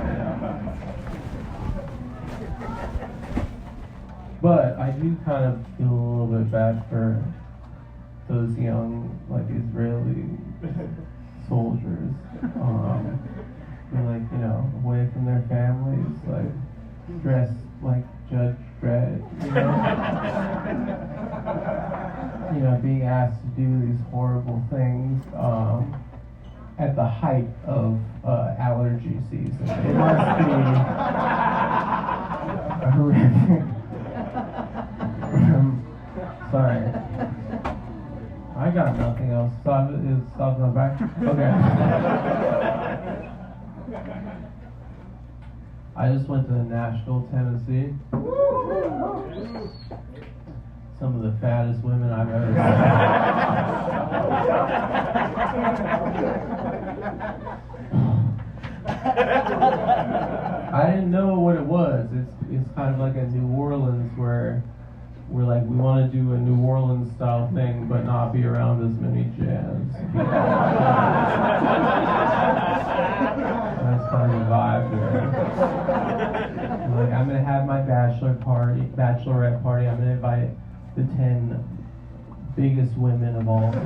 But I do kind of feel a little bit bad for those young, like, Israeli soldiers. They're like, you know, away from their families, like, dressed like Judge Dredd, you know, being asked to do these horrible things at the height of allergy season. It must be horrific. Sorry. I got nothing else. Stop my back. Okay. I just went to Nashville, Tennessee. Some of the fattest women I've ever seen. I didn't know what it was. It's kind of like a New Orleans where we're like, we want to do a New Orleans style thing, but not be around as many jazz. That's kind of the vibe there. Like, I'm gonna have my bachelorette party. I'm gonna invite the 10 biggest women of all time.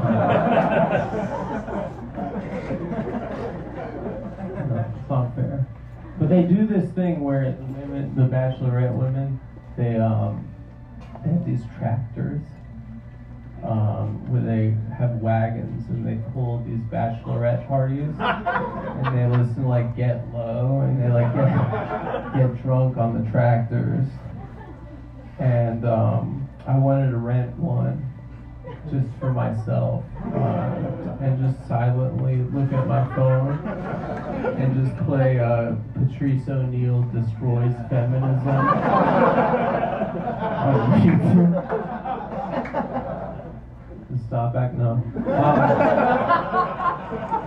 No, it's not fair. But they do this thing where the women, the bachelorette women, they have these tractors, where they have wagons and they pull these bachelorette parties and they listen to like Get Low and they like get drunk on the tractors. And I wanted to rent one just for myself and just silently look at my phone and just play Patrice O'Neill Destroys Feminism on YouTube. Stop back, no.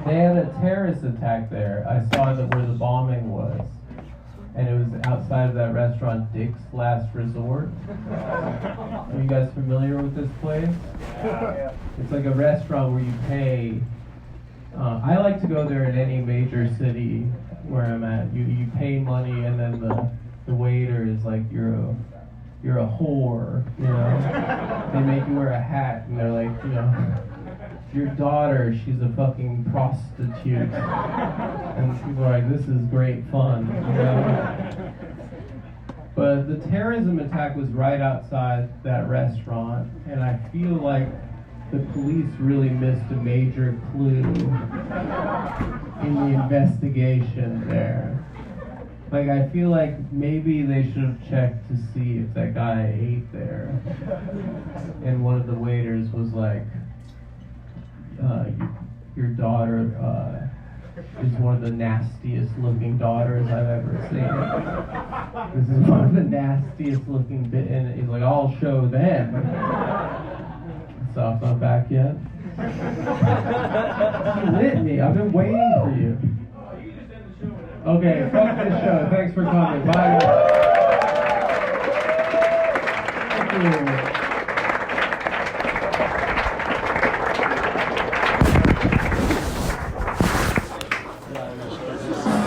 They had a terrorist attack there. I saw that where the bombing was. And it was outside of that restaurant, Dick's Last Resort. Are you guys familiar with this place? It's like a restaurant where you pay. I like to go there in any major city where I'm at. You pay money and then the waiter is like, you're a whore, you know? They make you wear a hat and they're like, you know, your daughter, she's a fucking prostitute. And people are like, this is great fun, you know? But the terrorism attack was right outside that restaurant, and I feel like the police really missed a major clue in the investigation there. Like, I feel like maybe they should have checked to see if that guy ate there. And one of the waiters was like, your daughter is one of the nastiest looking daughters I've ever seen. This is one of the nastiest looking and he's like, I'll show them. Soft not back yet. You lit me. I've been waiting for you. Okay, fuck this show. Thanks for coming. Bye. Thank you.